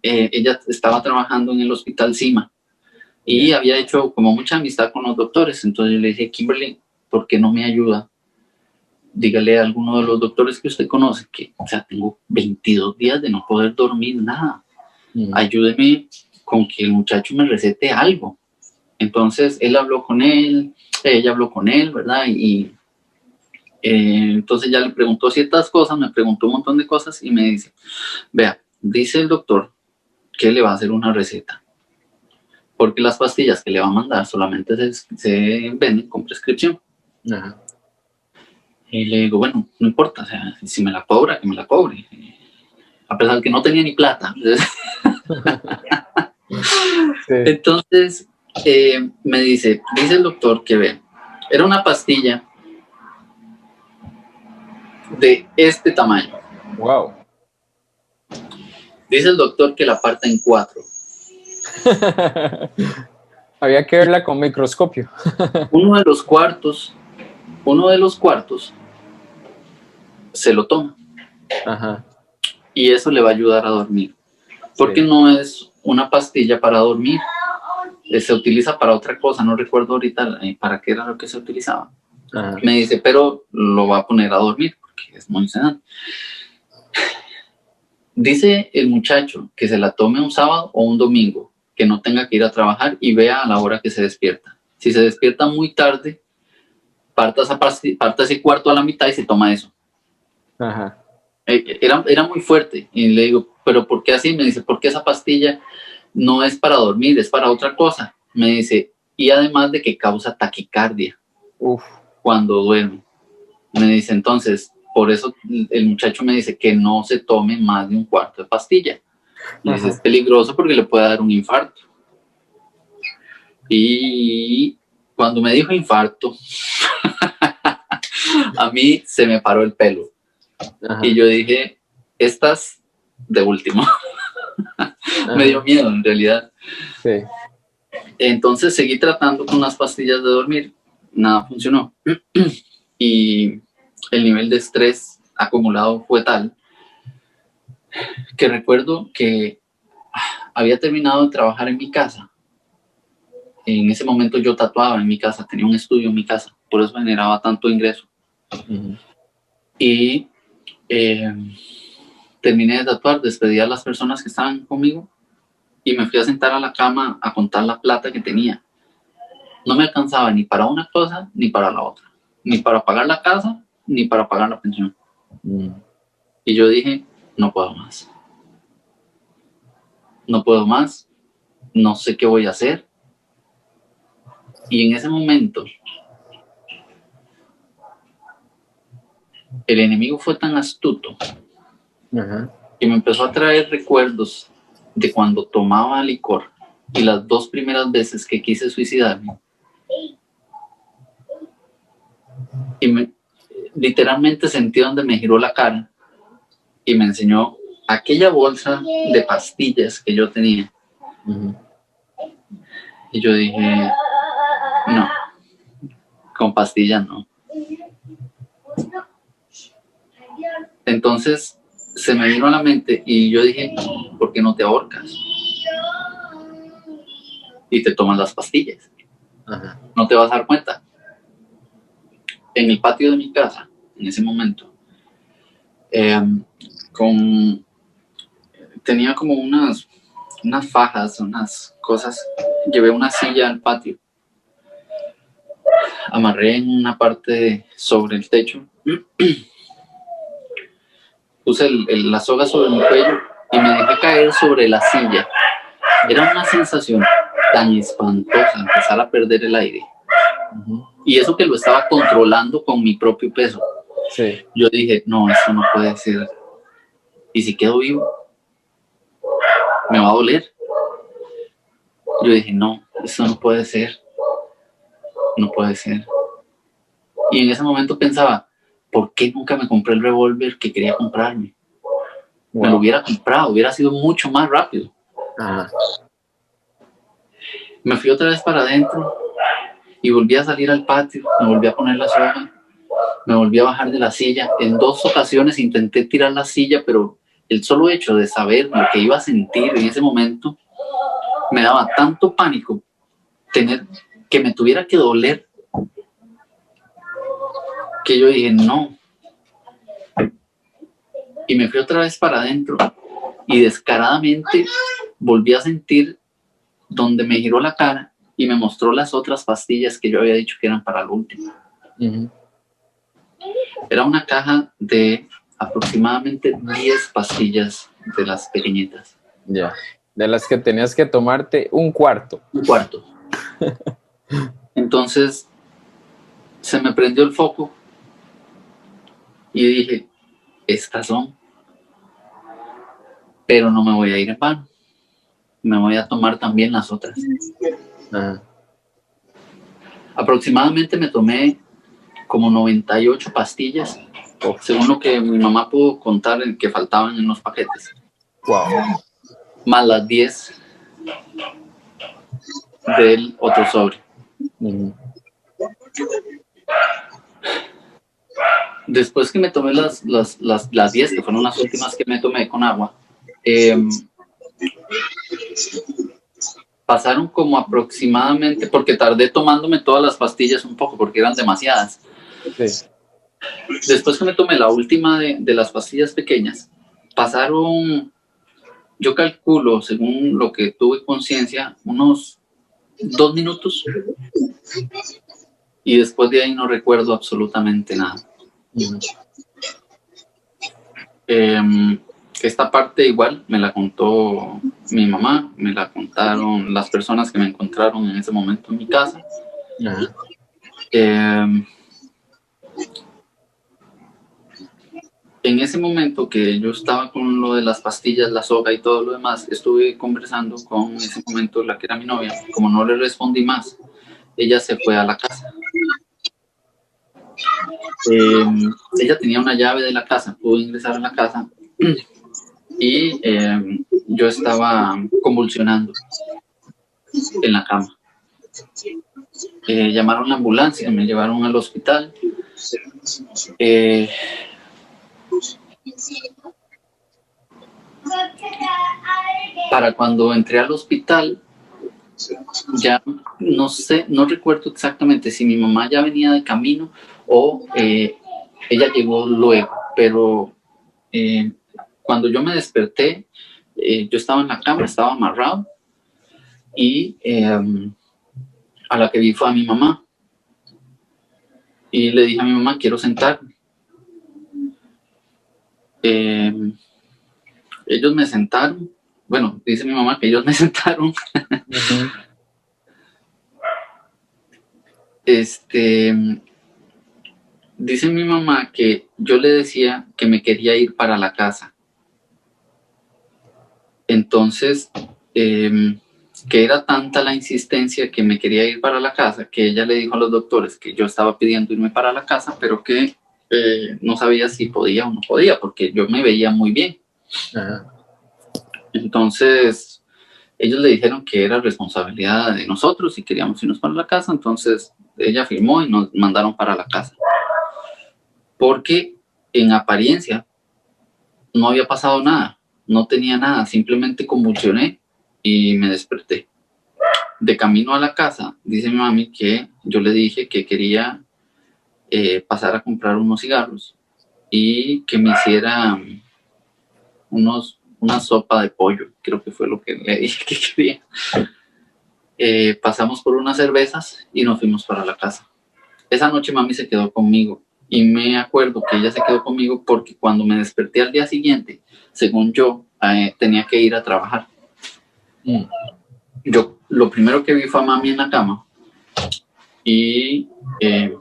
Ella estaba trabajando en el hospital Cima y había hecho como mucha amistad con los doctores. Entonces yo le dije, Kimberly, ¿por qué no me ayuda? Dígale a alguno de los doctores que usted conoce que, o sea, tengo 22 días de no poder dormir nada. Ayúdeme con que el muchacho me recete algo. Entonces ella habló con él, ¿verdad? Y entonces ya le preguntó ciertas cosas, me preguntó un montón de cosas y me dice, vea, dice el doctor que le va a hacer una receta, porque las pastillas que le va a mandar solamente se venden con prescripción. Ajá. Y le digo, bueno, no importa, o sea, si me la cobra, que me la cobre. A pesar de que no tenía ni plata. Sí. Entonces, me dice el doctor que ve, era una pastilla de este tamaño. Wow. Dice el doctor que la parta en 4. Había que verla con microscopio. Uno de los cuartos se lo toma. Ajá. Y eso le va a ayudar a dormir. Porque no es una pastilla para dormir. Se utiliza para otra cosa. No recuerdo ahorita para qué era lo que se utilizaba. Ajá. Me dice, pero lo va a poner a dormir porque es muy sedante. Dice el muchacho que se la tome un sábado o un domingo, que no tenga que ir a trabajar y vea a la hora que se despierta. Si se despierta muy tarde, parta ese cuarto a la mitad y se toma eso. Ajá. Era muy fuerte. Y le digo, ¿pero por qué así? Me dice, porque esa pastilla no es para dormir, es para otra cosa. Me dice, y además de que causa taquicardia cuando duerme. Me dice, entonces, por eso el muchacho me dice que no se tome más de un cuarto de pastilla. Y dice, es peligroso porque le puede dar un infarto. Y cuando me dijo infarto, a mí se me paró el pelo. Ajá. Y yo dije, estas de último. Me dio miedo en realidad. Sí. Entonces seguí tratando con las pastillas de dormir. Nada funcionó. Y el nivel de estrés acumulado fue tal que recuerdo que había terminado de trabajar en mi casa. En ese momento yo tatuaba en mi casa, tenía un estudio en mi casa, por eso generaba tanto ingreso. Y terminé de tatuar, despedí a las personas que estaban conmigo y me fui a sentar a la cama a contar la plata que tenía. No me alcanzaba ni para una cosa ni para la otra, ni para pagar la casa ni para pagar la pensión. Y yo dije, no puedo más. No puedo más, no sé qué voy a hacer. Y en ese momento, el enemigo fue tan astuto que me empezó a traer recuerdos de cuando tomaba licor y las 2 primeras veces que quise suicidarme. Y literalmente sentí donde me giró la cara y me enseñó aquella bolsa de pastillas que yo tenía. Y yo dije, no, con pastillas no. Entonces se me vino a la mente y yo dije, ¿por qué no te ahorcas? Y te tomas las pastillas. Ajá. No te vas a dar cuenta. En el patio de mi casa, en ese momento, tenía como unas fajas, unas cosas. Llevé una silla al patio. Amarré en una parte sobre el techo. Puse la soga sobre mi cuello y me dejé caer sobre la silla. Era una sensación tan espantosa empezar a perder el aire. Uh-huh. Y eso que lo estaba controlando con mi propio peso. Sí. Yo dije, no, esto no puede ser. ¿Y si quedo vivo? ¿Me va a doler? Yo dije, no, esto no puede ser. No puede ser. Y en ese momento pensaba, ¿por qué nunca me compré el revólver que quería comprarme? Wow. Me lo hubiera comprado, hubiera sido mucho más rápido. Ajá. Me fui otra vez para adentro y volví a salir al patio, me volví a poner la soga, me volví a bajar de la silla. En 2 ocasiones intenté tirar la silla, pero el solo hecho de saber lo que iba a sentir en ese momento me daba tanto pánico tener que me tuviera que doler que yo dije no. Y me fui otra vez para adentro y descaradamente volví a sentir donde me giró la cara y me mostró las otras pastillas que yo había dicho que eran para el último. Uh-huh. Era una caja de aproximadamente 10 pastillas de las pequeñitas. Ya. De las que tenías que tomarte un cuarto. Un cuarto. Entonces se me prendió el foco y dije, estas son. Pero no me voy a ir en vano. Me voy a tomar también las otras. Ajá. Aproximadamente me tomé como 98 pastillas, según lo que mi mamá pudo contar en que faltaban en los paquetes. Wow. Más las 10 del otro sobre. Uh-huh. Después que me tomé las 10, que fueron las últimas que me tomé con agua, pasaron como aproximadamente, porque tardé tomándome todas las pastillas un poco, porque eran demasiadas. Sí. Después que me tomé la última de las pastillas pequeñas, pasaron, yo calculo, según lo que tuve conciencia, unos 2 minutos. Y después de ahí no recuerdo absolutamente nada. Uh-huh. Esta parte igual me la contó mi mamá, me la contaron las personas que me encontraron en ese momento en mi casa. Uh-huh. En ese momento que yo estaba con lo de las pastillas, la soga y todo lo demás, estuve conversando con en ese momento la que era mi novia. Como no le respondí más, ella se fue a la casa. Ella tenía una llave de la casa, pudo ingresar a la casa y yo estaba convulsionando en la cama. Llamaron la ambulancia, me llevaron al hospital. Para cuando entré al hospital, ya no sé, no recuerdo exactamente si mi mamá ya venía de camino o ella llegó luego, pero cuando yo me desperté, yo estaba en la cama, estaba amarrado y a la que vi fue a mi mamá y le dije a mi mamá, quiero sentarme. Ellos me sentaron, bueno, dice mi mamá que ellos me sentaron. Uh-huh. Dice mi mamá que yo le decía que me quería ir para la casa. Entonces, que era tanta la insistencia que me quería ir para la casa, que ella le dijo a los doctores que yo estaba pidiendo irme para la casa, pero que no sabía si podía o no podía, porque yo me veía muy bien. Uh-huh. Entonces, ellos le dijeron que era responsabilidad de nosotros y queríamos irnos para la casa, entonces ella firmó y nos mandaron para la casa. Porque en apariencia no había pasado nada, no tenía nada, simplemente convulsioné y me desperté. De camino a la casa, dice mi mami que yo le dije que quería pasar a comprar unos cigarros y que me hiciera una sopa de pollo, creo que fue lo que le dije que quería. Pasamos por unas cervezas y nos fuimos para la casa. Esa noche mami se quedó conmigo y me acuerdo que ella se quedó conmigo porque cuando me desperté al día siguiente, según yo, tenía que ir a trabajar. Yo lo primero que vi fue a mami en la cama y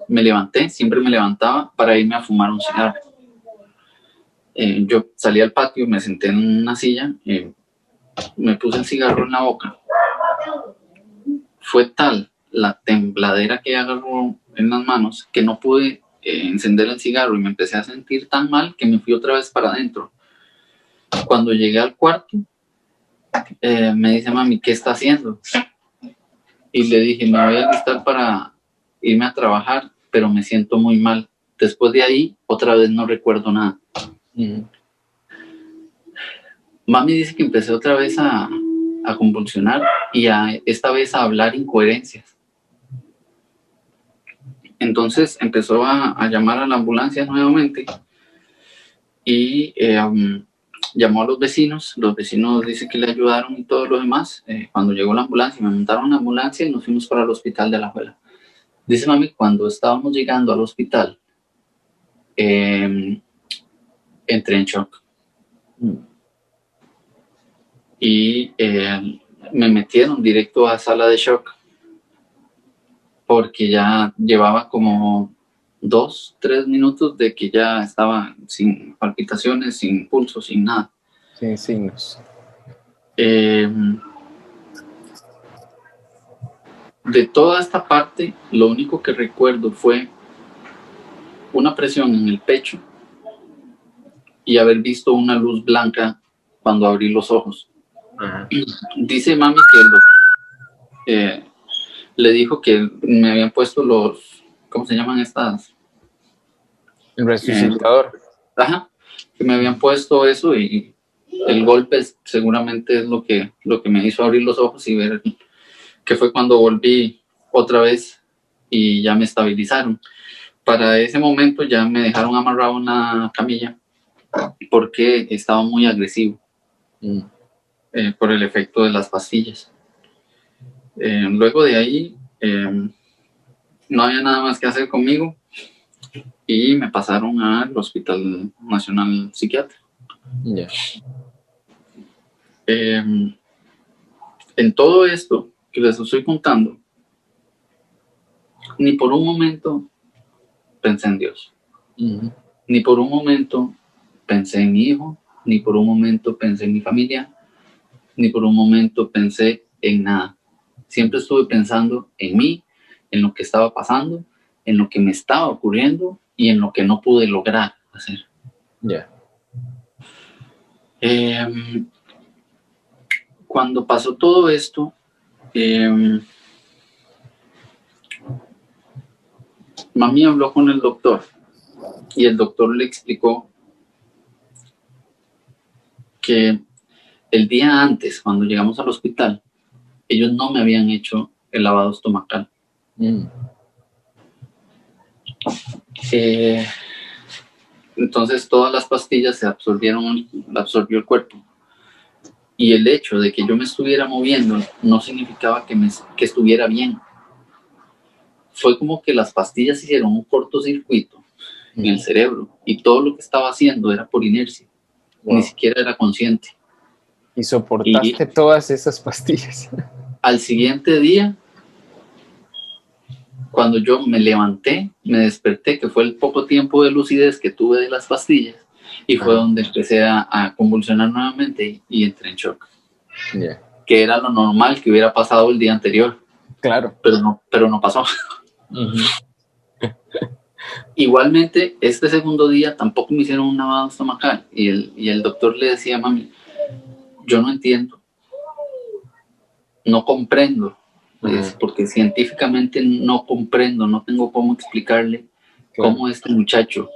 me levanté, siempre me levantaba para irme a fumar un cigarro. Yo salí al patio, me senté en una silla, me puse el cigarro en la boca. Fue tal la tembladera que agarró en las manos que no pude encender el cigarro y me empecé a sentir tan mal que me fui otra vez para adentro. Cuando llegué al cuarto, me dice mami, ¿qué está haciendo? Y le dije, me voy a alistar para irme a trabajar, pero me siento muy mal. Después de ahí, otra vez no recuerdo nada. Mami dice que empecé otra vez a convulsionar y esta vez a hablar incoherencias. Entonces empezó a llamar a la ambulancia nuevamente y llamó a los vecinos dicen que le ayudaron y todo lo demás. Cuando llegó la ambulancia, me montaron en la ambulancia y nos fuimos para el hospital de Alajuela. Dice mami, cuando estábamos llegando al hospital, entré en shock. Y me metieron directo a sala de shock porque ya llevaba como 2-3 minutos de que ya estaba sin palpitaciones, sin pulso, sin nada. Sin signos. De toda esta parte, lo único que recuerdo fue una presión en el pecho y haber visto una luz blanca cuando abrí los ojos. Dice mami que le dijo que me habían puesto los, ¿cómo se llaman estas? El resucitador. Que me habían puesto eso y el golpe seguramente es lo que me hizo abrir los ojos y ver que fue cuando volví otra vez y ya me estabilizaron. Para ese momento ya me dejaron amarrado en la camilla porque estaba muy agresivo. Por el efecto de las pastillas. Luego de ahí no había nada más que hacer conmigo y me pasaron al Hospital Nacional Psiquiátrico. En todo esto que les estoy contando, ni por un momento pensé en Dios. Ni por un momento pensé en mi hijo, ni por un momento pensé en mi familia, ni por un momento pensé en nada. Siempre estuve pensando en mí, en lo que estaba pasando, en lo que me estaba ocurriendo y en lo que no pude lograr hacer. Cuando pasó todo esto, mami habló con el doctor y el doctor le explicó que el día antes, cuando llegamos al hospital, ellos no me habían hecho el lavado estomacal. Entonces todas las pastillas se absorbieron, la absorbió el cuerpo. Y el hecho de que yo me estuviera moviendo no significaba que estuviera bien. Fue como que las pastillas hicieron un cortocircuito en el cerebro y todo lo que estaba haciendo era por inercia. Ni siquiera era consciente. Y soportaste todas esas pastillas. Al siguiente día, cuando yo me levanté, me desperté, que fue el poco tiempo de lucidez que tuve de las pastillas, y fue donde empecé a convulsionar nuevamente y entré en shock. Que era lo normal que hubiera pasado el día anterior. Claro. Pero no pasó. Igualmente, este segundo día tampoco me hicieron un lavado estomacal y el doctor le decía a mami, yo no entiendo no comprendo, pues, porque científicamente no comprendo, no tengo cómo explicarle cómo este muchacho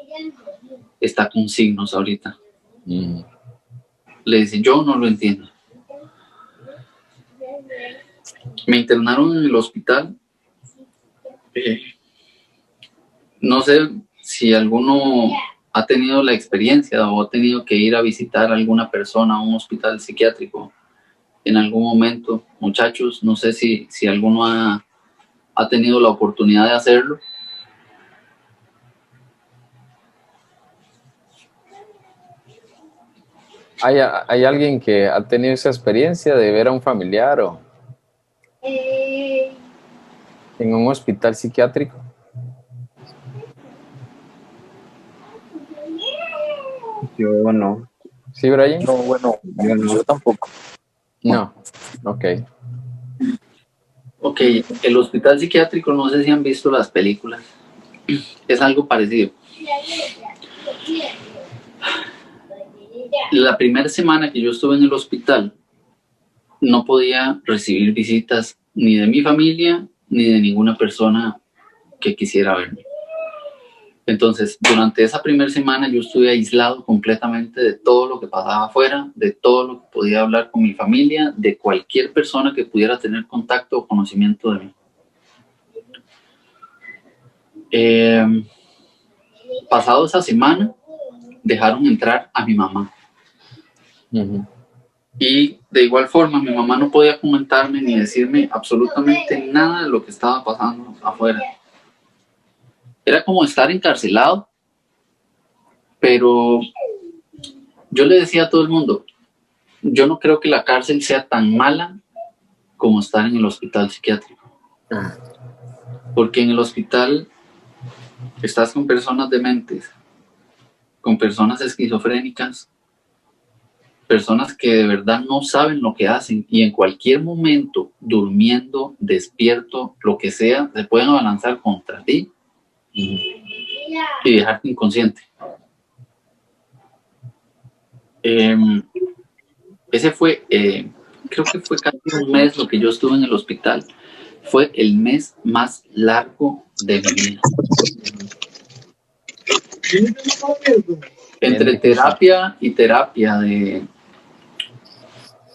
está con signos ahorita. Le dice, yo no lo entiendo. Me internaron en el hospital. No sé si alguno ha tenido la experiencia o ha tenido que ir a visitar a alguna persona a un hospital psiquiátrico en algún momento. Muchachos, no sé si alguno ha tenido la oportunidad de hacerlo. ¿Hay alguien que ha tenido esa experiencia de ver a un familiar o en un hospital psiquiátrico? Yo no. ¿Sí, Brian? No, bueno, yo tampoco. No. Ok. Ok, el hospital psiquiátrico, no sé si han visto las películas. Es algo parecido. La primera semana que yo estuve en el hospital, no podía recibir visitas ni de mi familia ni de ninguna persona que quisiera verme. Entonces, durante esa primera semana yo estuve aislado completamente de todo lo que pasaba afuera, de todo lo que podía hablar con mi familia, de cualquier persona que pudiera tener contacto o conocimiento de mí. Pasado esa semana, dejaron entrar a mi mamá. Y de igual forma, mi mamá no podía comentarme ni decirme absolutamente nada de lo que estaba pasando afuera. Era como estar encarcelado, pero yo le decía a todo el mundo, yo no creo que la cárcel sea tan mala como estar en el hospital psiquiátrico. Porque en el hospital estás con personas dementes, con personas esquizofrénicas, personas que de verdad no saben lo que hacen y en cualquier momento, durmiendo, despierto, lo que sea, se pueden abalanzar contra ti y dejarte inconsciente. Ese fue, creo que fue casi un mes lo que yo estuve en el hospital. Fue el mes más largo de mi vida. Entre terapia y terapia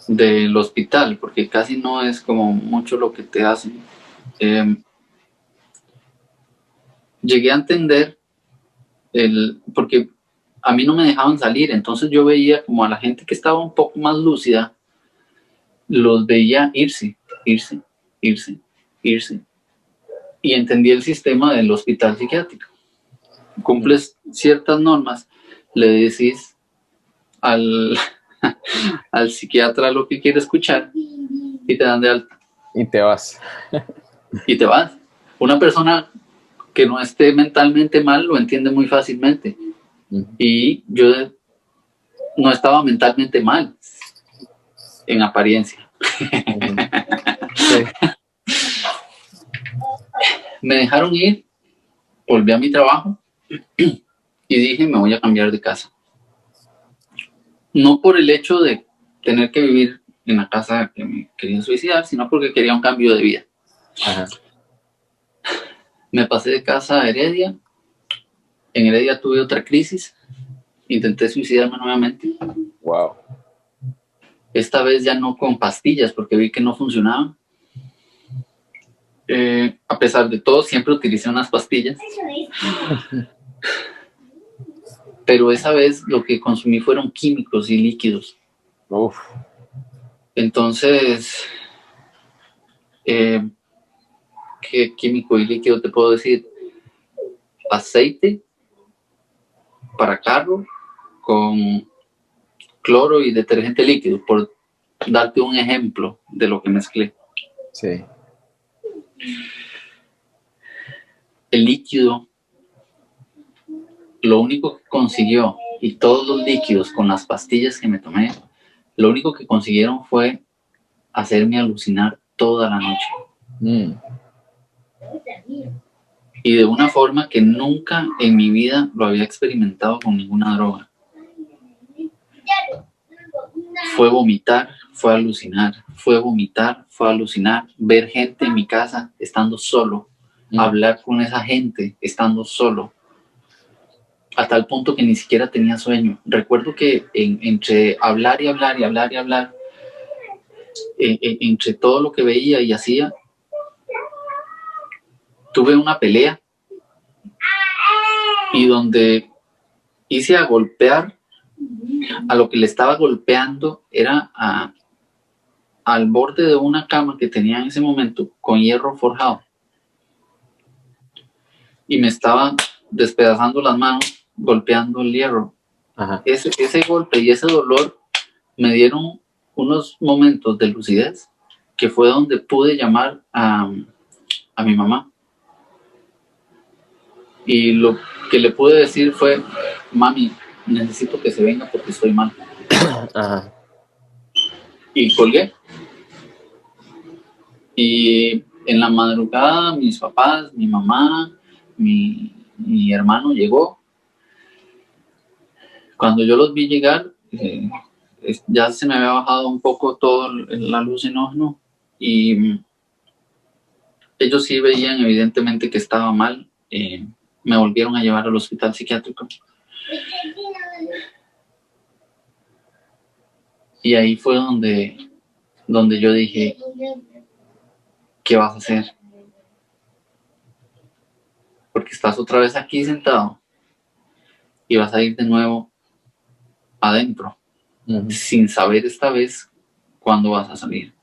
del hospital, porque casi no es como mucho lo que te hacen. Llegué a entender porque a mí no me dejaban salir, entonces yo veía como a la gente que estaba un poco más lúcida, los veía irse, y entendí el sistema del hospital psiquiátrico. Cumples ciertas normas, le decís al psiquiatra lo que quiere escuchar y te dan de alta. Y te vas. Y te vas. Una persona que no esté mentalmente mal lo entiende muy fácilmente. Y yo no estaba mentalmente mal, en apariencia. Sí. Me dejaron ir, volví a mi trabajo y dije, me voy a cambiar de casa. No por el hecho de tener que vivir en la casa que me quería suicidar, sino porque quería un cambio de vida. Ajá. Me pasé de casa a Heredia. En Heredia tuve otra crisis. Intenté suicidarme nuevamente. Wow. Esta vez ya no con pastillas, porque vi que no funcionaban. A pesar de todo, siempre utilicé unas pastillas. Pero esa vez lo que consumí fueron químicos y líquidos. Uf. Entonces, ¿qué químico y líquido te puedo decir? Aceite para carro con cloro y detergente líquido, por darte un ejemplo de lo que mezclé. Sí. El líquido, lo único que consiguió, y todos los líquidos con las pastillas que me tomé, lo único que consiguieron fue hacerme alucinar toda la noche. Y de una forma que nunca en mi vida lo había experimentado con ninguna droga. fue vomitar, fue alucinar, fue vomitar, fue alucinar, ver gente en mi casa estando solo, hablar con esa gente estando solo, a tal punto que ni siquiera tenía sueño. Recuerdo que entre hablar y hablar y hablar y hablar, entre todo lo que veía y hacía, tuve una pelea y donde hice a golpear, a lo que le estaba golpeando era al borde de una cama que tenía en ese momento con hierro forjado. Y me estaba despedazando las manos, golpeando el hierro. Ajá. Ese golpe y ese dolor me dieron unos momentos de lucidez que fue donde pude llamar a mi mamá. Y lo que le pude decir fue: mami, necesito que se venga porque estoy mal. Ajá. Y colgué. Y en la madrugada mis papás, mi mamá, mi hermano llegó. Cuando yo los vi llegar, ya se me había bajado un poco toda la alucinógeno y ellos sí veían evidentemente que estaba mal. Me volvieron a llevar al hospital psiquiátrico. Y ahí fue donde yo dije: ¿qué vas a hacer? Porque estás otra vez aquí sentado y vas a ir de nuevo adentro, sin saber esta vez cuándo vas a salir.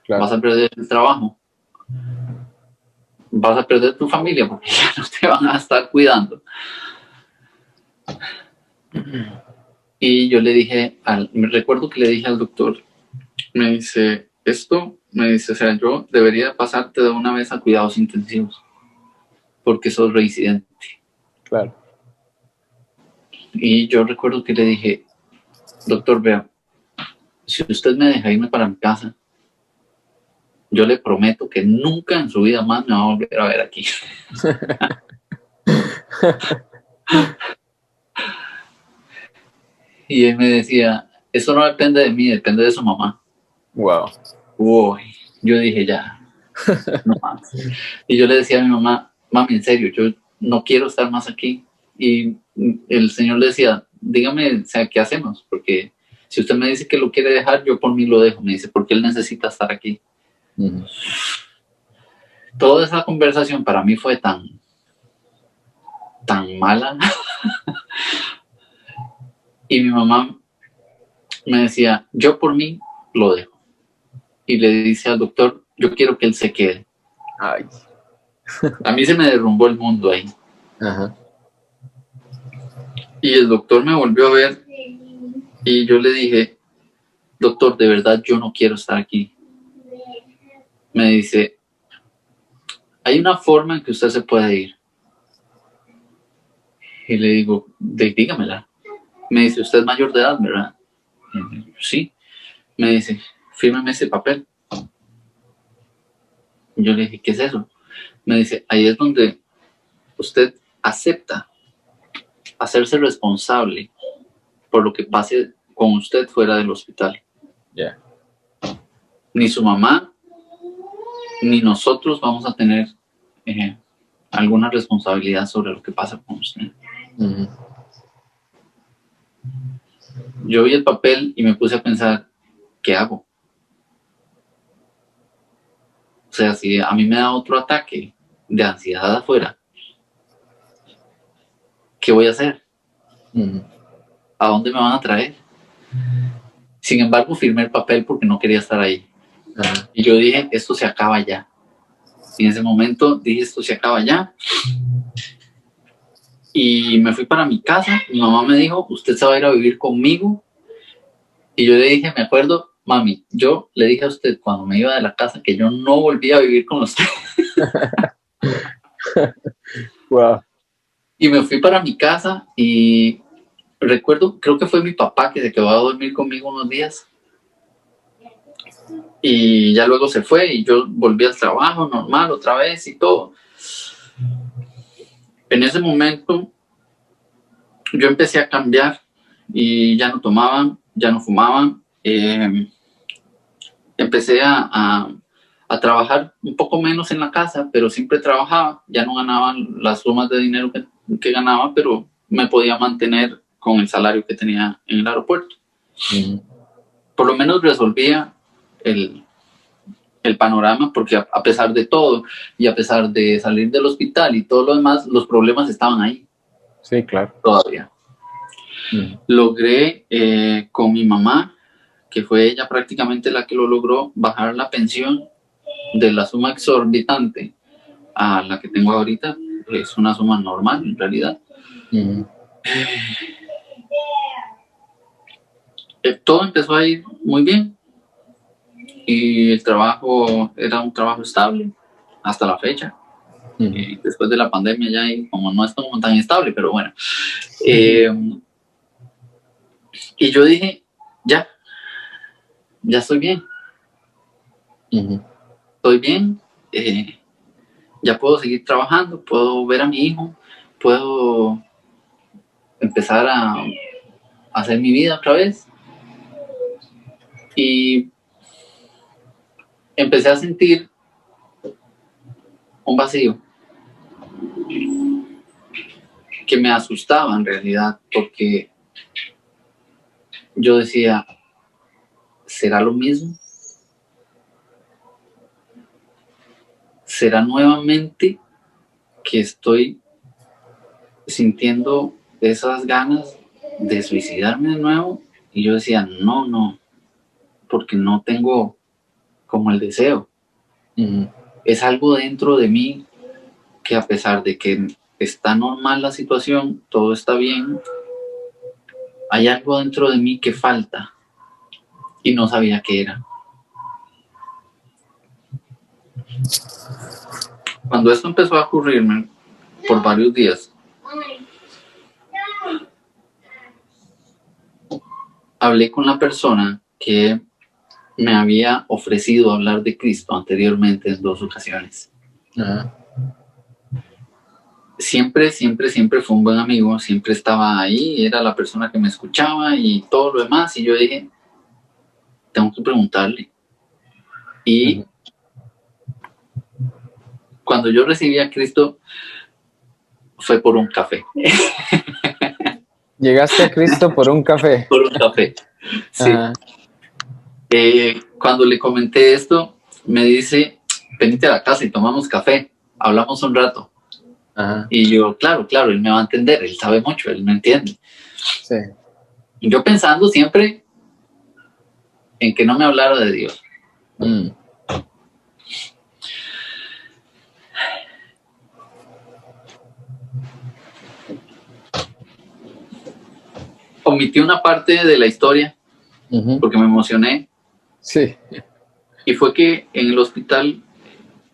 Claro. Vas a perder el trabajo, vas a perder tu familia porque ya no te van a estar cuidando. Y yo le dije, me recuerdo que le dije al doctor, me dice, o sea, yo debería pasarte de una vez a cuidados intensivos porque sos reincidente. Claro. Y yo recuerdo que le dije, doctor, vea, si usted me deja irme para mi casa, yo le prometo que nunca en su vida más me va a volver a ver aquí. Y él me decía, eso no depende de mí, depende de su mamá. Wow. Uy, yo dije, ya, no más. Y yo le decía a mi mamá, mami, en serio, yo no quiero estar más aquí. Y el señor le decía, dígame, o sea, ¿qué hacemos? Porque si usted me dice que lo quiere dejar, yo por mí lo dejo. Me dice, porque él necesita estar aquí. Toda esa conversación para mí fue tan mala. Y mi mamá me decía, yo por mí lo dejo. Y le dice al doctor, yo quiero que él se quede. Ay. A mí se me derrumbó el mundo ahí. Ajá. Y el doctor me volvió a ver y yo le dije, doctor, de verdad yo no quiero estar aquí. Me dice, hay una forma en que usted se puede ir. Y le digo, dígamela. Me dice, usted es mayor de edad, ¿verdad? Sí. Me dice, fírmeme ese papel. Y yo le dije, ¿qué es eso? Me dice, ahí es donde usted acepta hacerse responsable por lo que pase con usted fuera del hospital. Yeah. Ni su mamá, ni nosotros vamos a tener alguna responsabilidad sobre lo que pasa con usted. Yo vi el papel y me puse a pensar, ¿qué hago? O sea, si a mí me da otro ataque de ansiedad afuera, ¿qué voy a hacer? ¿A dónde me van a traer? Sin embargo, firmé el papel porque no quería estar ahí. Y yo dije, esto se acaba ya. Y en ese momento dije, esto se acaba ya. Y me fui para mi casa. Mi mamá me dijo, usted se va a ir a vivir conmigo. Y yo le dije, me acuerdo, mami, yo le dije a usted cuando me iba de la casa que yo no volvía a vivir con usted. Wow. Y me fui para mi casa y recuerdo, creo que fue mi papá que se quedó a dormir conmigo unos días. Y ya luego se fue y yo volví al trabajo normal otra vez y todo. En ese momento yo empecé a cambiar y ya no tomaban, ya no fumaban, empecé a trabajar un poco menos en la casa, pero siempre trabajaba. Ya no ganaba las sumas de dinero que ganaba, pero me podía mantener con el salario que tenía en el aeropuerto. Por lo menos resolvía el panorama, porque a pesar de todo y a pesar de salir del hospital y todo lo demás, los problemas estaban ahí. Sí, claro. Todavía. Logré con mi mamá, que fue ella prácticamente la que lo logró, bajar la pensión de la suma exorbitante a la que tengo ahorita. Es una suma normal en realidad. Todo empezó a ir muy bien y el trabajo era un trabajo estable hasta la fecha. Después de la pandemia ya como no es como tan estable, pero bueno. Y yo dije, ya estoy bien. Estoy bien, ya puedo seguir trabajando, puedo ver a mi hijo, puedo empezar a hacer mi vida otra vez. Y empecé a sentir un vacío que me asustaba en realidad, porque yo decía, ¿será lo mismo? ¿Será nuevamente que estoy sintiendo esas ganas de suicidarme de nuevo? Y yo decía, no, porque no tengo como el deseo. Es algo dentro de mí que, a pesar de que está normal la situación, todo está bien, hay algo dentro de mí que falta y no sabía qué era. Cuando esto empezó a ocurrirme por varios días, hablé con la persona que me había ofrecido hablar de Cristo anteriormente en 2 ocasiones. Siempre fue un buen amigo, siempre estaba ahí, era la persona que me escuchaba y todo lo demás, y yo dije, tengo que preguntarle. Y cuando yo recibí a Cristo, fue por un café. ¿Llegaste a Cristo por un café? Por un café, sí. Cuando le comenté esto, me dice, venite a la casa y tomamos café, hablamos un rato. Y yo, claro, él me va a entender, él sabe mucho, él me entiende. Sí. Y yo pensando siempre en que no me hablara de Dios. Omití una parte de la historia porque me emocioné. Sí. Y fue que en el hospital,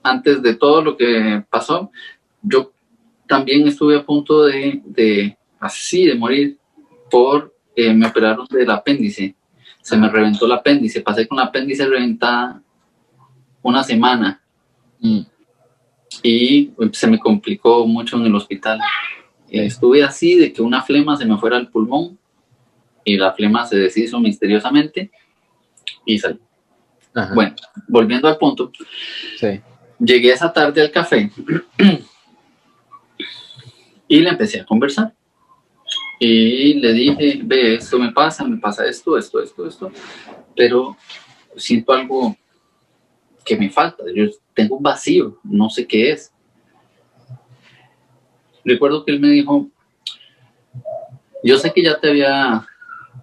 antes de todo lo que pasó, yo también estuve a punto de morir me operaron del apéndice. Se me reventó el apéndice. Pasé con el apéndice reventada una semana. Y se me complicó mucho en el hospital. Estuve así de que una flema se me fuera al pulmón y la flema se deshizo misteriosamente y salí. Bueno, volviendo al punto, llegué esa tarde al café y le empecé a conversar. Y le dije, ve, esto me pasa esto, pero siento algo que me falta. Yo tengo un vacío, no sé qué es. Recuerdo que él me dijo, yo sé que ya te había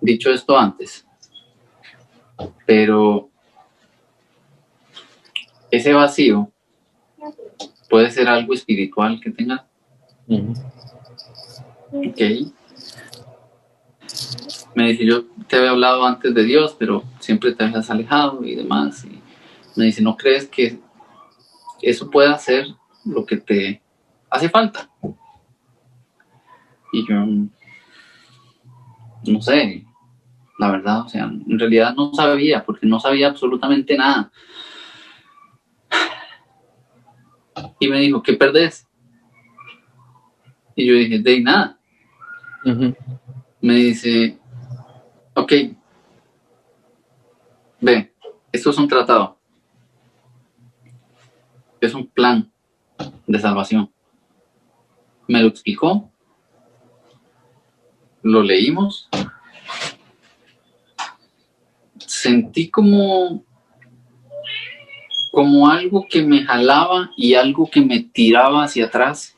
dicho esto antes, pero ese vacío puede ser algo espiritual que tengas. Ok. Me dice, yo te había hablado antes de Dios, pero siempre te habías alejado y demás. Y me dice, ¿no crees que eso pueda ser lo que te hace falta? Y yo, no sé, la verdad, o sea, en realidad no sabía, porque no sabía absolutamente nada. Y me dijo, ¿qué perdés? Y yo dije, de nada. Me dice, ok, ve, esto es un tratado, es un plan de salvación. Me lo explicó, lo leímos, sentí como algo que me jalaba y algo que me tiraba hacia atrás.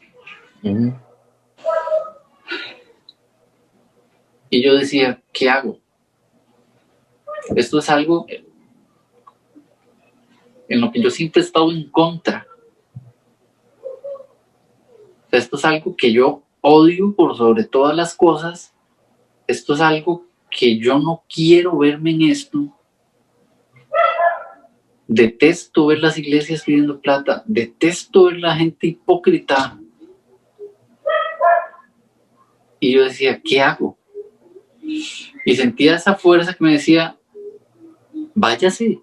Ujú. Y yo decía, ¿qué hago? Esto es algo en lo que yo siempre he estado en contra. O sea, esto es algo que yo odio por sobre todas las cosas. Esto es algo que yo no quiero verme en esto. Detesto ver las iglesias pidiendo plata. Detesto ver la gente hipócrita. Y yo decía, ¿qué hago? Y sentía esa fuerza que me decía, váyase.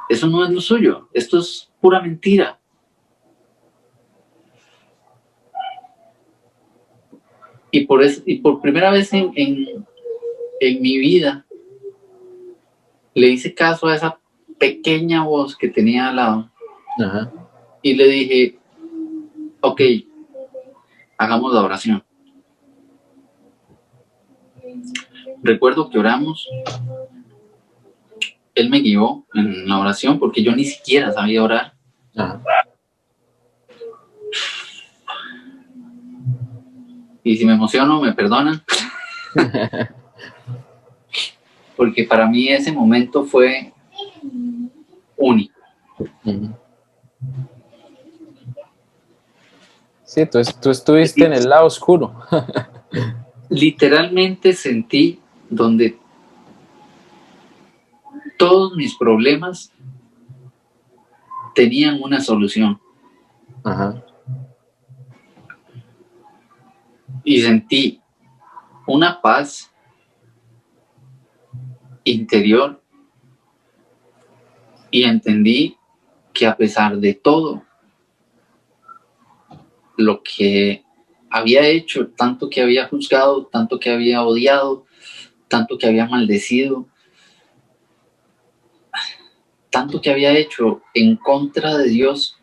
Eso no es lo suyo. Esto es pura mentira. Y por eso, y por primera vez en mi vida, le hice caso a esa pequeña voz que tenía al lado. Ajá. Y le dije, ok, hagamos la oración. Recuerdo que oramos. Él me guió en la oración porque yo ni siquiera sabía orar. Ajá. Y si me emociono, me perdonan. Porque para mí ese momento fue único. Ujú. Sí, tú estuviste en el lado oscuro. Literalmente sentí donde todos mis problemas tenían una solución. Ajá. Y sentí una paz interior y entendí que a pesar de todo lo que había hecho, tanto que había juzgado, tanto que había odiado, tanto que había maldecido, tanto que había hecho en contra de Dios,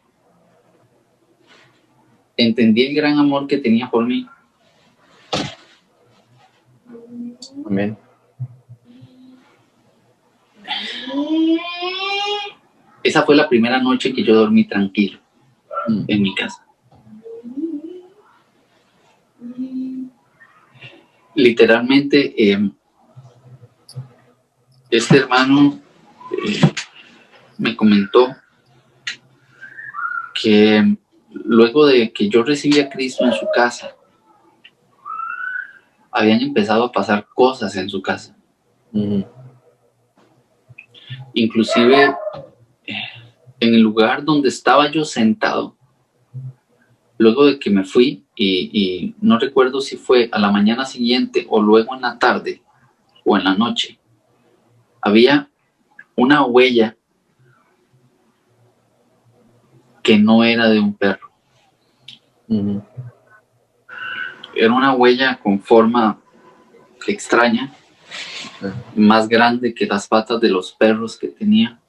entendí el gran amor que tenía por mí. Amén. Esa fue la primera noche que yo dormí tranquilo en mi casa. Literalmente, este hermano me comentó que luego de que yo recibí a Cristo en su casa, habían empezado a pasar cosas en su casa. Ujú. Inclusive en el lugar donde estaba yo sentado, luego de que me fui, y no recuerdo si fue a la mañana siguiente o luego en la tarde o en la noche, había una huella que no era de un perro. Ujú. Era una huella con forma extraña, más grande que las patas de los perros que tenía.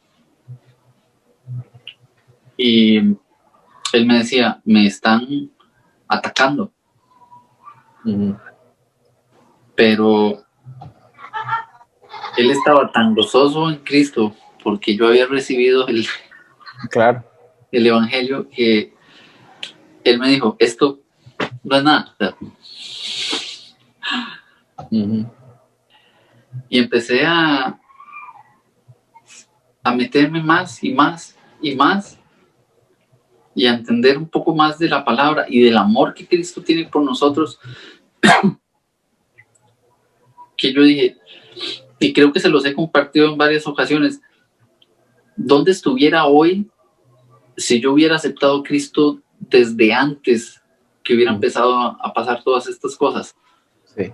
Y él me decía, me están atacando. Ujú. Pero él estaba tan gozoso en Cristo porque yo había recibido Claro. el evangelio, que él me dijo, esto no es nada. O sea, Ujú. y empecé a meterme más y más y más y a entender un poco más de la palabra y del amor que Cristo tiene por nosotros, que yo dije, y creo que se los he compartido en varias ocasiones, ¿dónde estuviera hoy si yo hubiera aceptado a Cristo desde antes que hubiera empezado a pasar todas estas cosas? Sí.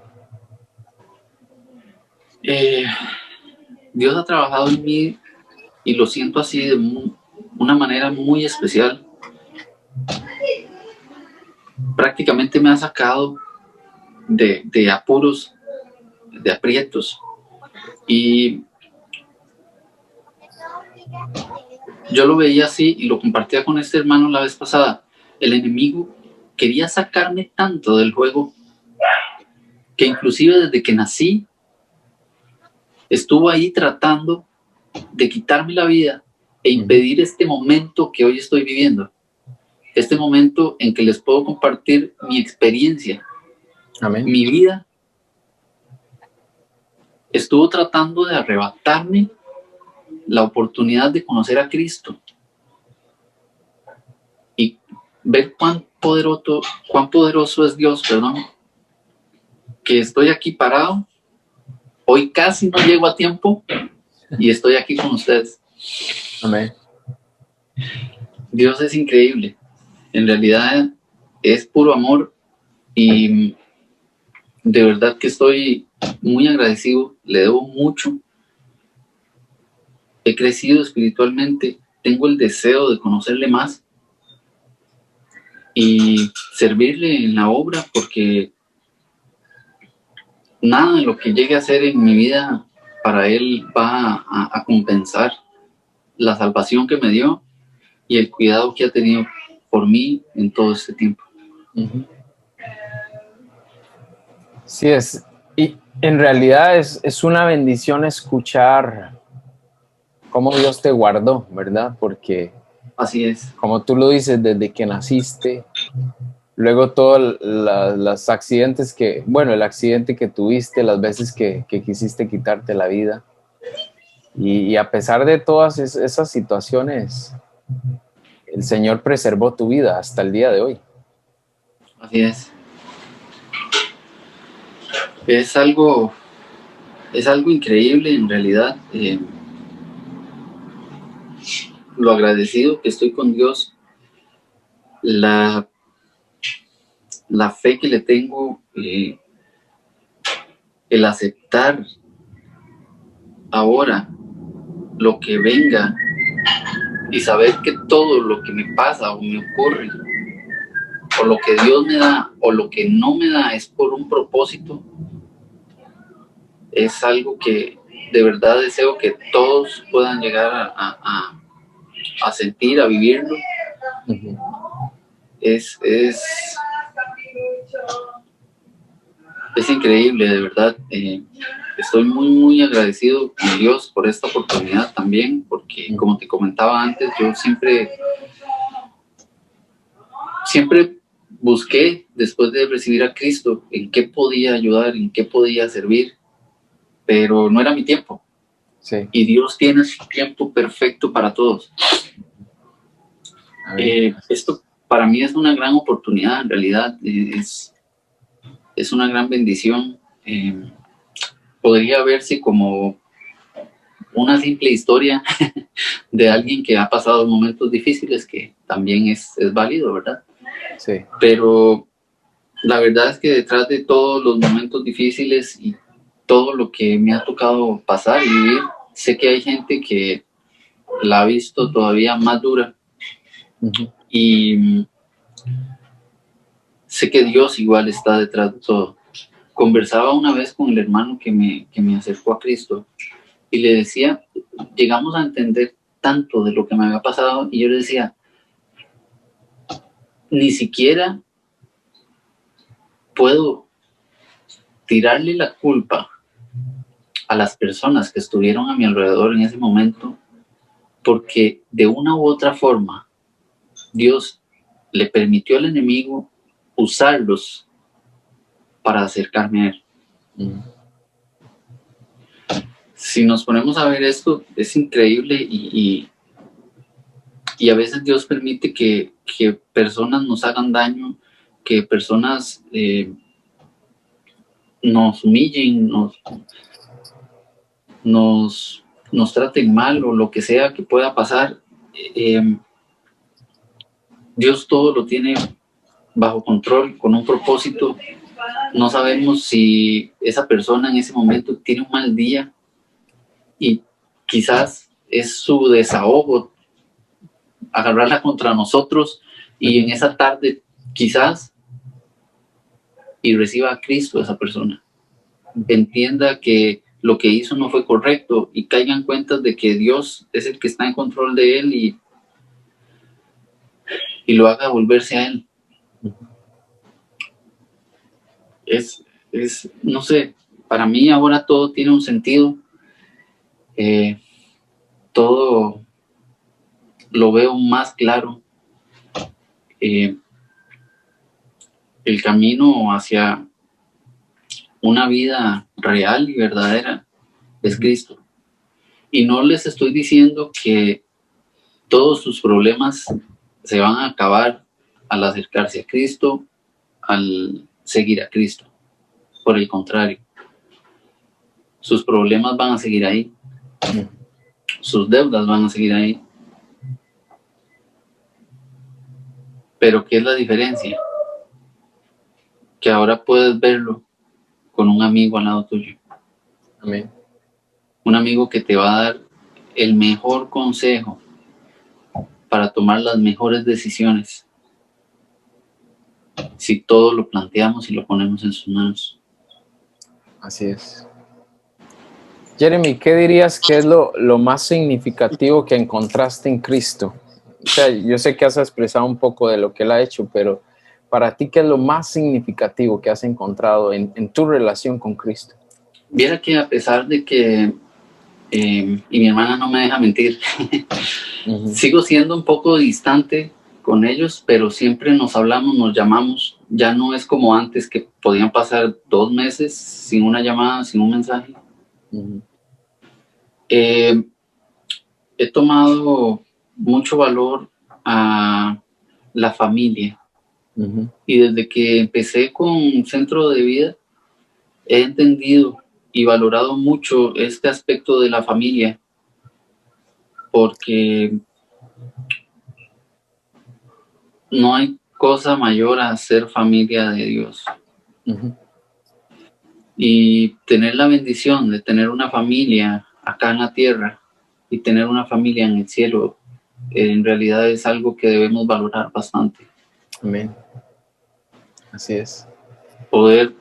Dios ha trabajado en mí y lo siento así de una manera muy especial. Prácticamente me ha sacado de apuros, de aprietos. Y yo lo veía así y lo compartía con este hermano la vez pasada. El enemigo quería sacarme tanto del juego que inclusive desde que nací estuvo ahí tratando de quitarme la vida e impedir este momento que hoy estoy viviendo. Este momento en que les puedo compartir mi experiencia. Amén. Mi vida estuvo tratando de arrebatarme la oportunidad de conocer a Cristo y ver cuán poderoso es Dios, perdón, que estoy aquí parado. Hoy casi no llego a tiempo y estoy aquí con ustedes. Amén. Dios es increíble. En realidad es puro amor y de verdad que estoy muy agradecido. Le debo mucho. He crecido espiritualmente. Tengo el deseo de conocerle más y servirle en la obra, porque nada de lo que llegue a hacer en mi vida para Él va a compensar la salvación que me dio y el cuidado que ha tenido por mí en todo este tiempo. Sí, y en realidad es una bendición escuchar cómo Dios te guardó, ¿verdad? Porque Así es. como tú lo dices, desde que naciste, luego todos los accidentes el accidente que tuviste, las veces que quisiste quitarte la vida, y a pesar de todas esas situaciones, el Señor preservó tu vida hasta el día de hoy. Así es. Es algo increíble en realidad. Lo agradecido que estoy con Dios, la fe que le tengo, el aceptar ahora lo que venga y saber que todo lo que me pasa o me ocurre, o lo que Dios me da o lo que no me da, es por un propósito. Es algo que de verdad deseo que todos puedan llegar a sentir, a vivirlo. Es increíble, de verdad. Estoy muy, muy agradecido con Dios por esta oportunidad también, porque como te comentaba antes, yo siempre busqué, después de recibir a Cristo, en qué podía ayudar, en qué podía servir, pero no era mi tiempo. Sí. Y Dios tiene su tiempo perfecto para todos. Esto para mí es una gran oportunidad, en realidad es una gran bendición. Podría verse como una simple historia de alguien que ha pasado momentos difíciles, que también es válido, ¿verdad? Sí. Pero la verdad es que detrás de todos los momentos difíciles y todo lo que me ha tocado pasar y vivir, sé que hay gente que la ha visto todavía más dura. Y sé que Dios igual está detrás de todo. Conversaba una vez con el hermano que me acercó a Cristo y le decía, llegamos a entender tanto de lo que me había pasado, y yo le decía, ni siquiera puedo tirarle la culpa a las personas que estuvieron a mi alrededor en ese momento, porque de una u otra forma Dios le permitió al enemigo usarlos para acercarme a Él. Si nos ponemos a ver esto, es increíble, y a veces Dios permite que personas nos hagan daño, que personas nos humillen, nos traten mal, o lo que sea que pueda pasar. Dios todo lo tiene bajo control, con un propósito. No sabemos si esa persona en ese momento tiene un mal día y quizás es su desahogo agarrarla contra nosotros, y en esa tarde quizás y reciba a Cristo esa persona. Entienda que lo que hizo no fue correcto y caiga en cuenta de que Dios es el que está en control de él y lo haga volverse a él. No sé, para mí ahora todo tiene un sentido, todo lo veo más claro. El camino hacia una vida real y verdadera es Cristo. Y no les estoy diciendo que todos sus problemas se van a acabar al acercarse a Cristo, al seguir a Cristo. Por el contrario, sus problemas van a seguir ahí, sus deudas van a seguir ahí. Pero ¿qué es la diferencia? Que ahora puedes verlo con un amigo al lado tuyo. Amén. Un amigo que te va a dar el mejor consejo para tomar las mejores decisiones. Si todo lo planteamos y lo ponemos en sus manos. Así es. Jeremy, ¿qué dirías que es lo más significativo que encontraste en Cristo? O sea, yo sé que has expresado un poco de lo que Él ha hecho, pero para ti, ¿qué es lo más significativo que has encontrado en tu relación con Cristo? Viera que a pesar de que, y mi hermana no me deja mentir, sigo siendo un poco distante con ellos, pero siempre nos hablamos, nos llamamos. Ya no es como antes, que podían pasar 2 meses sin una llamada, sin un mensaje. He tomado mucho valor a la familia. Y desde que empecé con Centro de Vida, he entendido y valorado mucho este aspecto de la familia, porque no hay cosa mayor a ser familia de Dios. Y tener la bendición de tener una familia acá en la tierra y tener una familia en el cielo, en realidad es algo que debemos valorar bastante. Amén. Así es. Poder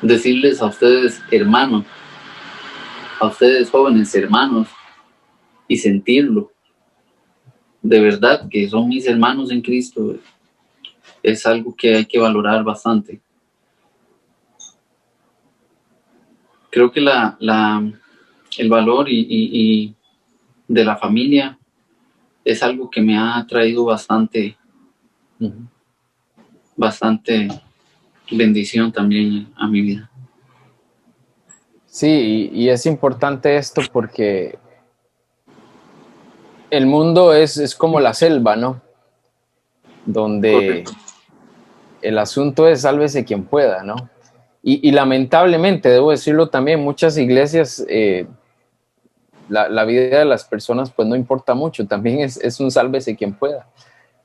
decirles a ustedes hermanos, a ustedes jóvenes hermanos, y sentirlo de verdad que son mis hermanos en Cristo, es algo que hay que valorar bastante. Creo que el valor y de la familia es algo que me ha traído bastante bendición también a mi vida. Sí, y es importante esto porque el mundo es como la selva, ¿no? Donde Correcto. el asunto es sálvese quien pueda, ¿no? Y lamentablemente, debo decirlo también, muchas iglesias, la vida de las personas pues no importa mucho, también es un sálvese quien pueda.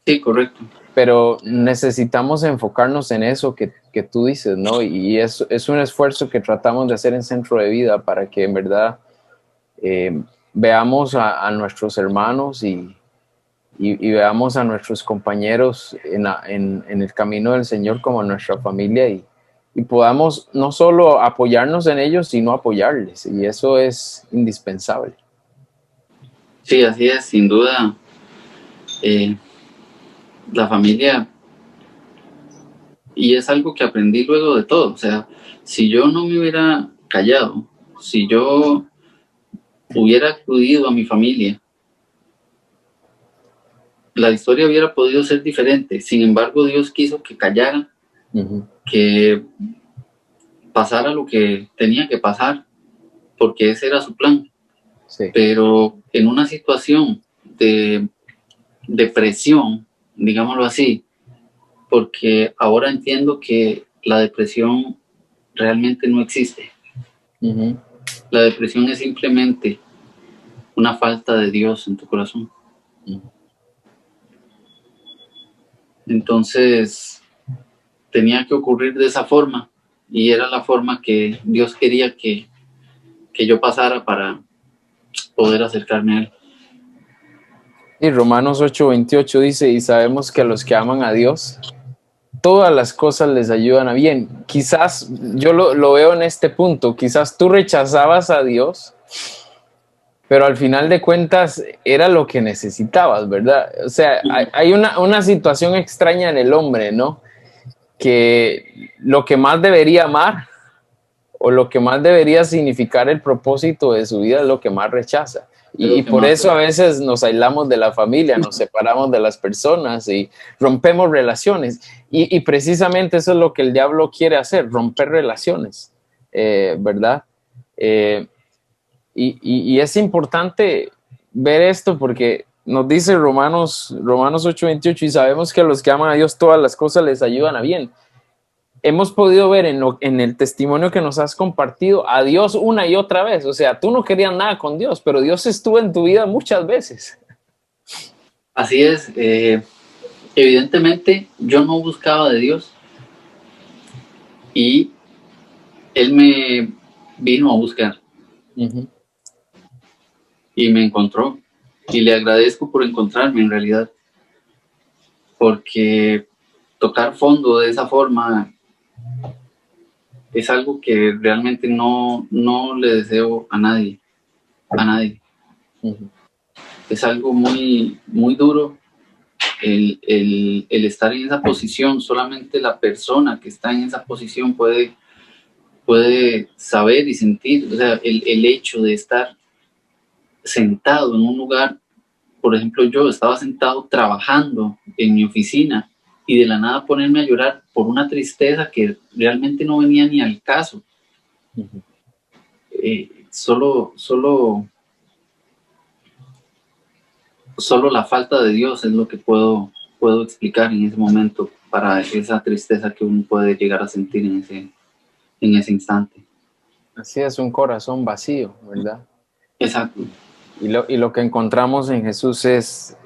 Sí, correcto. Pero necesitamos enfocarnos en eso que tú dices, ¿no? Y es un esfuerzo que tratamos de hacer en Centro de Vida para que en verdad veamos a nuestros hermanos y veamos a nuestros compañeros en el camino del Señor como nuestra familia y podamos no solo apoyarnos en ellos, sino apoyarles. Y eso es indispensable. Sí, así es, sin duda. La familia, y es algo que aprendí luego de todo. O sea, si yo no me hubiera callado, si yo hubiera acudido a mi familia, la historia hubiera podido ser diferente. Sin embargo, Dios quiso que callara, que pasara lo que tenía que pasar, porque ese era su plan. Sí. Pero en una situación de depresión, digámoslo así, porque ahora entiendo que la depresión realmente no existe. La depresión es simplemente una falta de Dios en tu corazón. Entonces, tenía que ocurrir de esa forma, y era la forma que Dios quería que yo pasara para poder acercarme a Él. Y Romanos 8:28 dice, y sabemos que a los que aman a Dios, todas las cosas les ayudan a bien. Quizás yo lo veo en este punto, quizás tú rechazabas a Dios, pero al final de cuentas era lo que necesitabas, ¿verdad? O sea, hay una situación extraña en el hombre, ¿no? Que lo que más debería amar o lo que más debería significar el propósito de su vida es lo que más rechaza. Y por eso a veces nos aislamos de la familia, nos separamos de las personas y rompemos relaciones. Y precisamente eso es lo que el diablo quiere hacer, romper relaciones, ¿verdad? Y es importante ver esto porque nos dice Romanos 8:28, y sabemos que a los que aman a Dios todas las cosas les ayudan a bien. Hemos podido ver en el testimonio que nos has compartido a Dios una y otra vez. O sea, tú no querías nada con Dios, pero Dios estuvo en tu vida muchas veces. Así es. Evidentemente, yo no buscaba de Dios y Él me vino a buscar. Uh-huh. Y me encontró. Y le agradezco por encontrarme en realidad. Porque tocar fondo de esa forma es algo que realmente no le deseo a nadie. A nadie. Uh-huh. Es algo muy, muy duro el estar en esa posición. Solamente la persona que está en esa posición puede saber y sentir. O sea, el hecho de estar sentado en un lugar, por ejemplo, yo estaba sentado trabajando en mi oficina y de la nada ponerme a llorar por una tristeza que realmente no venía ni al caso. Uh-huh. Solo la falta de Dios es lo que puedo explicar en ese momento para esa tristeza que uno puede llegar a sentir en ese instante. Así es, un corazón vacío, ¿verdad? Exacto. Y lo que encontramos en Jesús es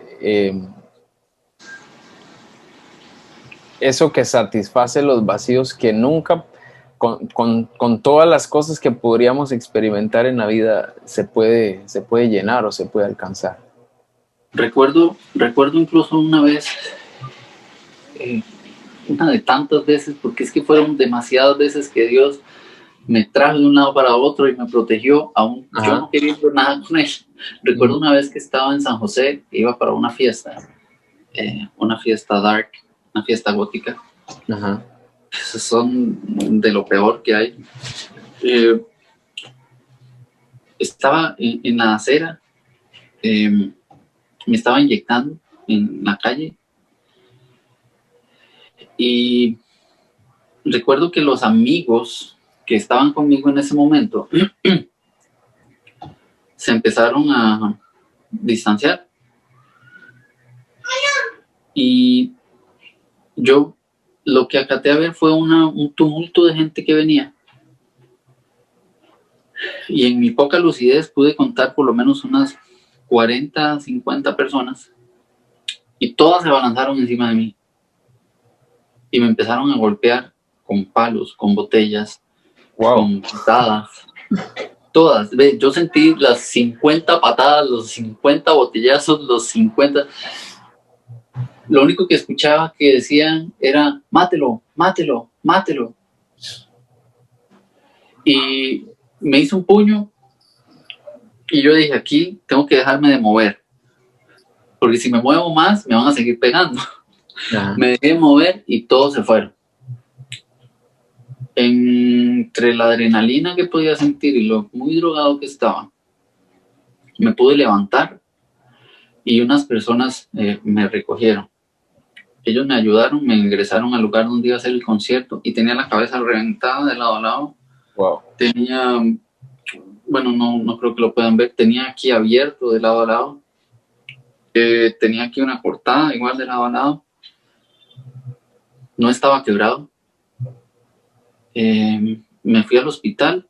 eso que satisface los vacíos que nunca, con todas las cosas que podríamos experimentar en la vida, se puede llenar o se puede alcanzar. Recuerdo incluso una vez, una de tantas veces, porque es que fueron demasiadas veces que Dios me trajo de un lado para otro y me protegió, aún yo no queriendo nada con Él. Recuerdo una vez que estaba en San José, iba para una fiesta dark, una fiesta gótica. Ajá. Esos son de lo peor que hay. Estaba en la acera, me estaba inyectando en la calle y recuerdo que los amigos que estaban conmigo en ese momento se empezaron a distanciar y yo lo que acaté a ver fue un tumulto de gente que venía y en mi poca lucidez pude contar por lo menos unas 40, 50 personas y todas se abalanzaron encima de mí y me empezaron a golpear con palos, con botellas, con patadas, todas. Yo sentí las 50 patadas, los 50 botellazos, los 50. Lo único que escuchaba que decían era mátelo, mátelo, mátelo. Y me hizo un puño y yo dije, aquí tengo que dejarme de mover, porque si me muevo más me van a seguir pegando. Ajá. Me dejé mover y todos se fueron. Entre la adrenalina que podía sentir y lo muy drogado que estaba, me pude levantar y unas personas me recogieron. Ellos me ayudaron, me ingresaron al lugar donde iba a hacer el concierto y tenía la cabeza reventada de lado a lado. Wow. Tenía, bueno, no creo que lo puedan ver, tenía aquí abierto de lado a lado. Tenía aquí una cortada igual de lado a lado. No estaba quebrado. Me fui al hospital,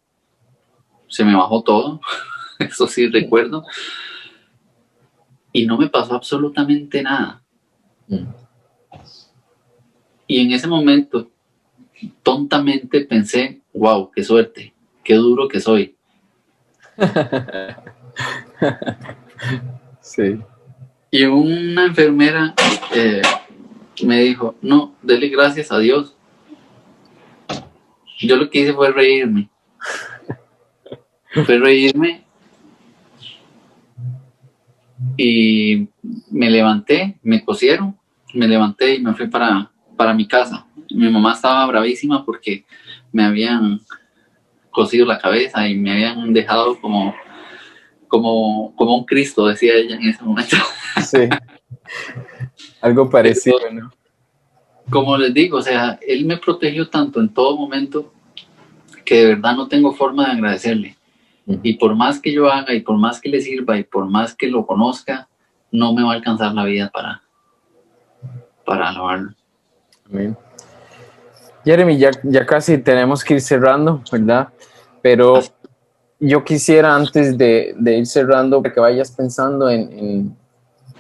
se me bajó todo, eso sí recuerdo, y no me pasó absolutamente nada. Y en ese momento, tontamente pensé, wow, qué suerte, qué duro que soy. Sí. Y una enfermera me dijo, no, dele gracias a Dios. Yo lo que hice fue reírme. Y me levanté, me cosieron, me levanté y me fui para mi casa. Mi mamá estaba bravísima porque me habían cosido la cabeza y me habían dejado como un Cristo, decía ella en ese momento. Sí, algo parecido, ¿no? Como les digo, o sea, él me protegió tanto en todo momento que de verdad no tengo forma de agradecerle. Y por más que yo haga y por más que le sirva y por más que lo conozca, no me va a alcanzar la vida para alabarlo. Amén. Jeremy, ya casi tenemos que ir cerrando, ¿verdad? Pero yo quisiera, antes de ir cerrando, que vayas pensando en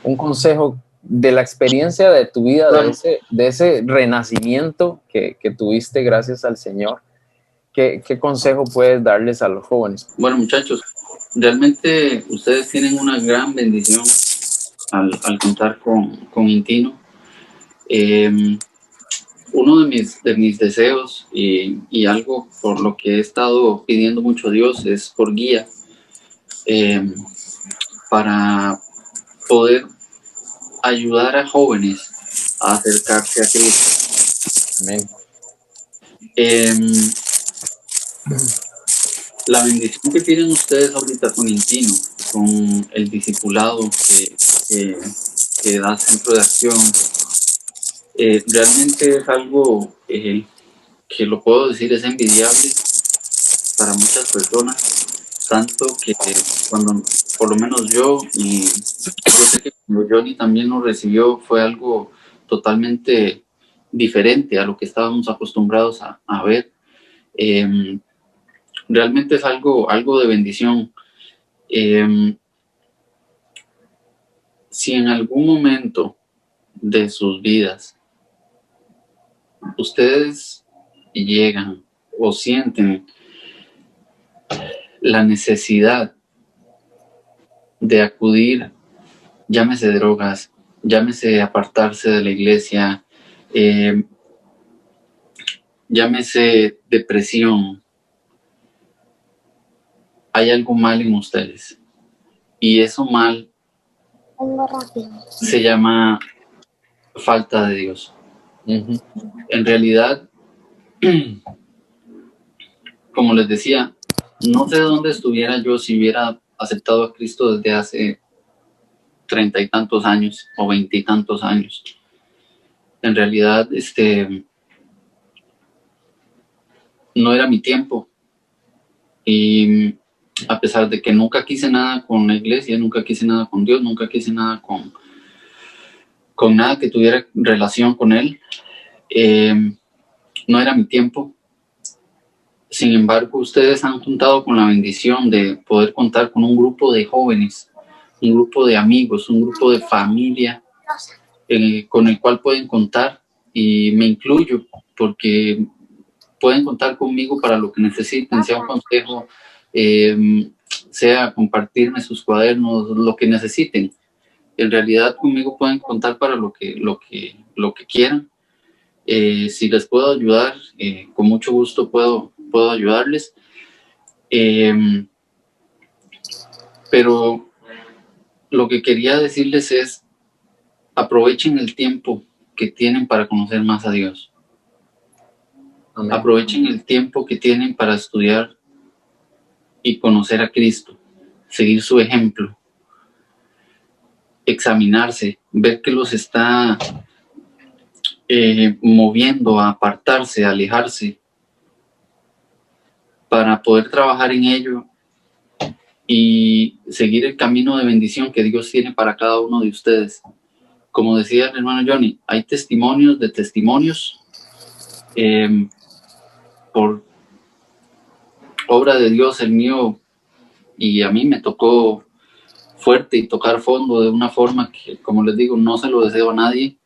un consejo de la experiencia de tu vida, Claro. de ese renacimiento que tuviste gracias al Señor. ¿Qué consejo puedes darles a los jóvenes? Bueno, muchachos, realmente ustedes tienen una gran bendición al contar con Intino. Uno de mis deseos y algo por lo que he estado pidiendo mucho a Dios es por guía para poder ayudar a jóvenes a acercarse a Cristo. Amén. La bendición que tienen ustedes ahorita con Intino, con el discipulado que da Centro de Acción, realmente es algo que lo puedo decir es envidiable para muchas personas, tanto que cuando por lo menos yo, y yo sé que cuando Johnny también lo recibió, fue algo totalmente diferente a lo que estábamos acostumbrados a ver. Realmente es algo de bendición. Si en algún momento de sus vidas ustedes llegan o sienten la necesidad de acudir, llámese drogas, llámese apartarse de la iglesia, llámese depresión, hay algo mal en ustedes. Y eso mal se llama falta de Dios. Uh-huh. En realidad, como les decía, no sé dónde estuviera yo si hubiera aceptado a Cristo desde hace 30 y tantos años o 20 y tantos años. En realidad, no era mi tiempo. Y a pesar de que nunca quise nada con la iglesia, nunca quise nada con Dios, nunca quise nada con nada que tuviera relación con Él, no era mi tiempo. Sin embargo, ustedes han juntado con la bendición de poder contar con un grupo de jóvenes, un grupo de amigos, un grupo de familia con el cual pueden contar, y me incluyo porque pueden contar conmigo para lo que necesiten, sea un consejo, sea compartirme sus cuadernos, lo que necesiten. En realidad conmigo pueden contar para lo que quieran. Si les puedo ayudar, con mucho gusto puedo ayudarles. Pero lo que quería decirles es, aprovechen el tiempo que tienen para conocer más a Dios. Amén. Aprovechen el tiempo que tienen para estudiar y conocer a Cristo, seguir su ejemplo, examinarse, ver que los está moviendo a apartarse, a alejarse, para poder trabajar en ello y seguir el camino de bendición que Dios tiene para cada uno de ustedes. Como decía el hermano Johnny, hay testimonios de testimonios. Por obra de Dios, el mío y a mí me tocó fuerte y tocar fondo de una forma que, como les digo, no se lo deseo a nadie.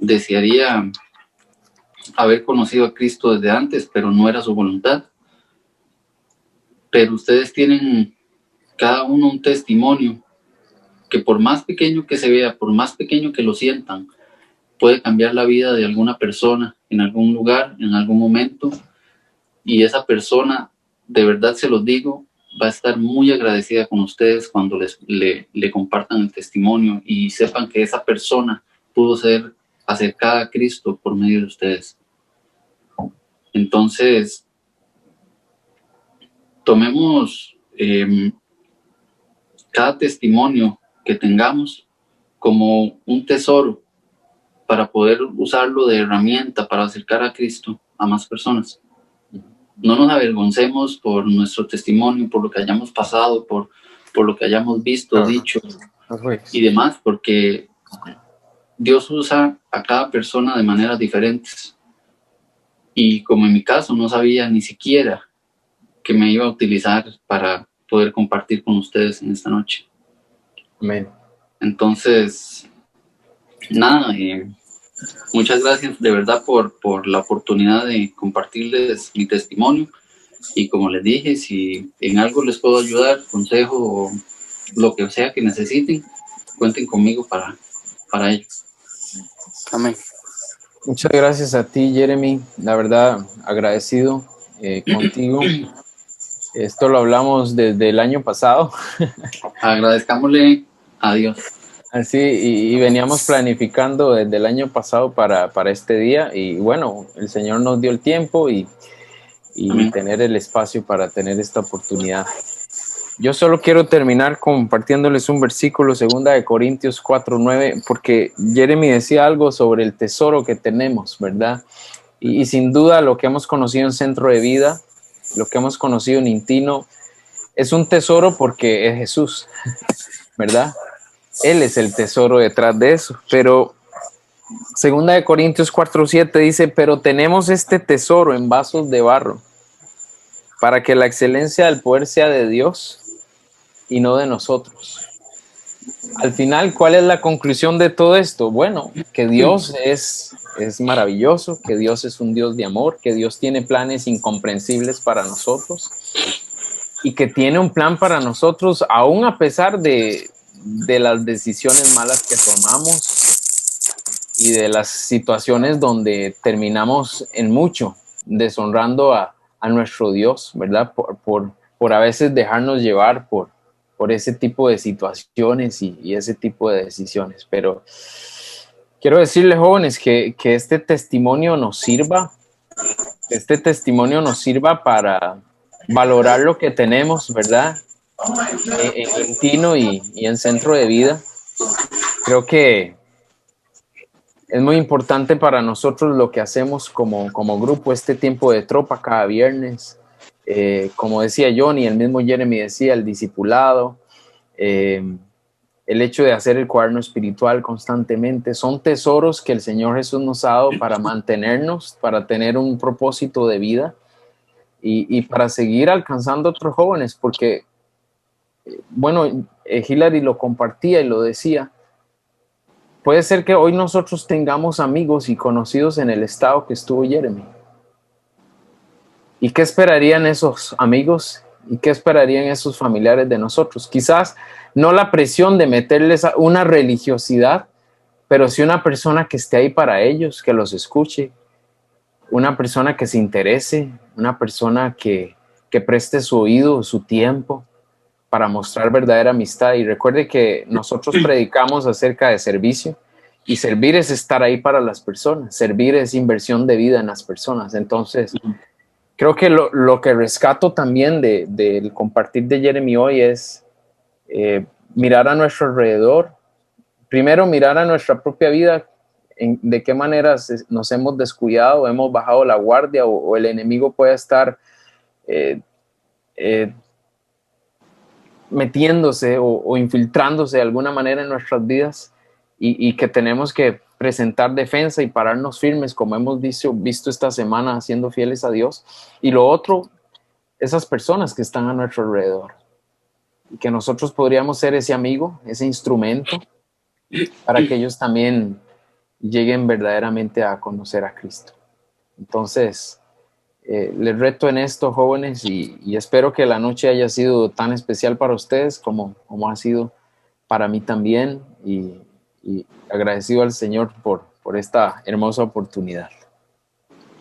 Desearía haber conocido a Cristo desde antes, pero no era su voluntad. Pero ustedes tienen cada uno un testimonio que, por más pequeño que se vea, por más pequeño que lo sientan, puede cambiar la vida de alguna persona en algún lugar, en algún momento, y esa persona, de verdad se los digo, va a estar muy agradecida con ustedes cuando le compartan el testimonio y sepan que esa persona pudo ser acercada a Cristo por medio de ustedes. Entonces, tomemos cada testimonio que tengamos como un tesoro para poder usarlo de herramienta para acercar a Cristo a más personas. No nos avergoncemos por nuestro testimonio, por lo que hayamos pasado, por lo que hayamos visto, dicho y demás, porque Dios usa a cada persona de maneras diferentes. Y como en mi caso, no sabía ni siquiera que me iba a utilizar para poder compartir con ustedes en esta noche. Amén. Entonces, nada, muchas gracias de verdad por la oportunidad de compartirles mi testimonio. Y como les dije, si en algo les puedo ayudar, consejo o lo que sea que necesiten, cuenten conmigo para ello. Amén. Muchas gracias a ti, Jeremy. La verdad, agradecido contigo. Esto lo hablamos desde el año pasado. Agradezcámosle a Dios. Así, y veníamos planificando desde el año pasado para este día. Y bueno, el Señor nos dio el tiempo y tener el espacio para tener esta oportunidad. Yo solo quiero terminar compartiéndoles un versículo, 2 de Corintios 4:9, porque Jeremy decía algo sobre el tesoro que tenemos, ¿verdad? Y sin duda lo que hemos conocido en Centro de Vida, lo que hemos conocido en Intino, es un tesoro porque es Jesús, ¿verdad? Él es el tesoro detrás de eso. Pero 2 de Corintios 4:7 dice, pero tenemos este tesoro en vasos de barro, para que la excelencia del poder sea de Dios y no de nosotros. Al final, ¿cuál es la conclusión de todo esto? Bueno, que Dios es maravilloso, que Dios es un Dios de amor, que Dios tiene planes incomprensibles para nosotros y que tiene un plan para nosotros aún a pesar de las decisiones malas que tomamos y de las situaciones donde terminamos en mucho deshonrando a nuestro Dios, ¿verdad? Por a veces dejarnos llevar por ese tipo de situaciones y ese tipo de decisiones. Pero quiero decirles, jóvenes, que este testimonio nos sirva para valorar lo que tenemos, ¿verdad? En Intino y en Centro de Vida. Creo que es muy importante para nosotros lo que hacemos como grupo, este tiempo de tropa cada viernes. Como decía Johnny, el mismo Jeremy decía, el discipulado, el hecho de hacer el cuaderno espiritual constantemente, son tesoros que el Señor Jesús nos ha dado para mantenernos, para tener un propósito de vida y para seguir alcanzando a otros jóvenes, porque, bueno, Hilary lo compartía y lo decía, puede ser que hoy nosotros tengamos amigos y conocidos en el estado que estuvo Jeremy. ¿Y qué esperarían esos amigos? ¿Y qué esperarían esos familiares de nosotros? Quizás no la presión de meterles a una religiosidad, pero sí una persona que esté ahí para ellos, que los escuche, una persona que se interese, una persona que preste su oído, su tiempo para mostrar verdadera amistad. Y recuerde que nosotros predicamos acerca de servicio y servir es estar ahí para las personas, servir es inversión de vida en las personas. Entonces, creo que lo que rescato también del compartir de Jeremy hoy es mirar a nuestro alrededor. Primero, mirar a nuestra propia vida, de qué maneras nos hemos descuidado, hemos bajado la guardia o el enemigo puede estar metiéndose o infiltrándose de alguna manera en nuestras vidas y que tenemos que presentar defensa y pararnos firmes, como hemos visto esta semana, siendo fieles a Dios. Y lo otro, esas personas que están a nuestro alrededor, y que nosotros podríamos ser ese amigo, ese instrumento, para que ellos también lleguen verdaderamente a conocer a Cristo. Entonces, les reto en esto, jóvenes, y espero que la noche haya sido tan especial para ustedes como ha sido para mí también, y agradecido al Señor por esta hermosa oportunidad.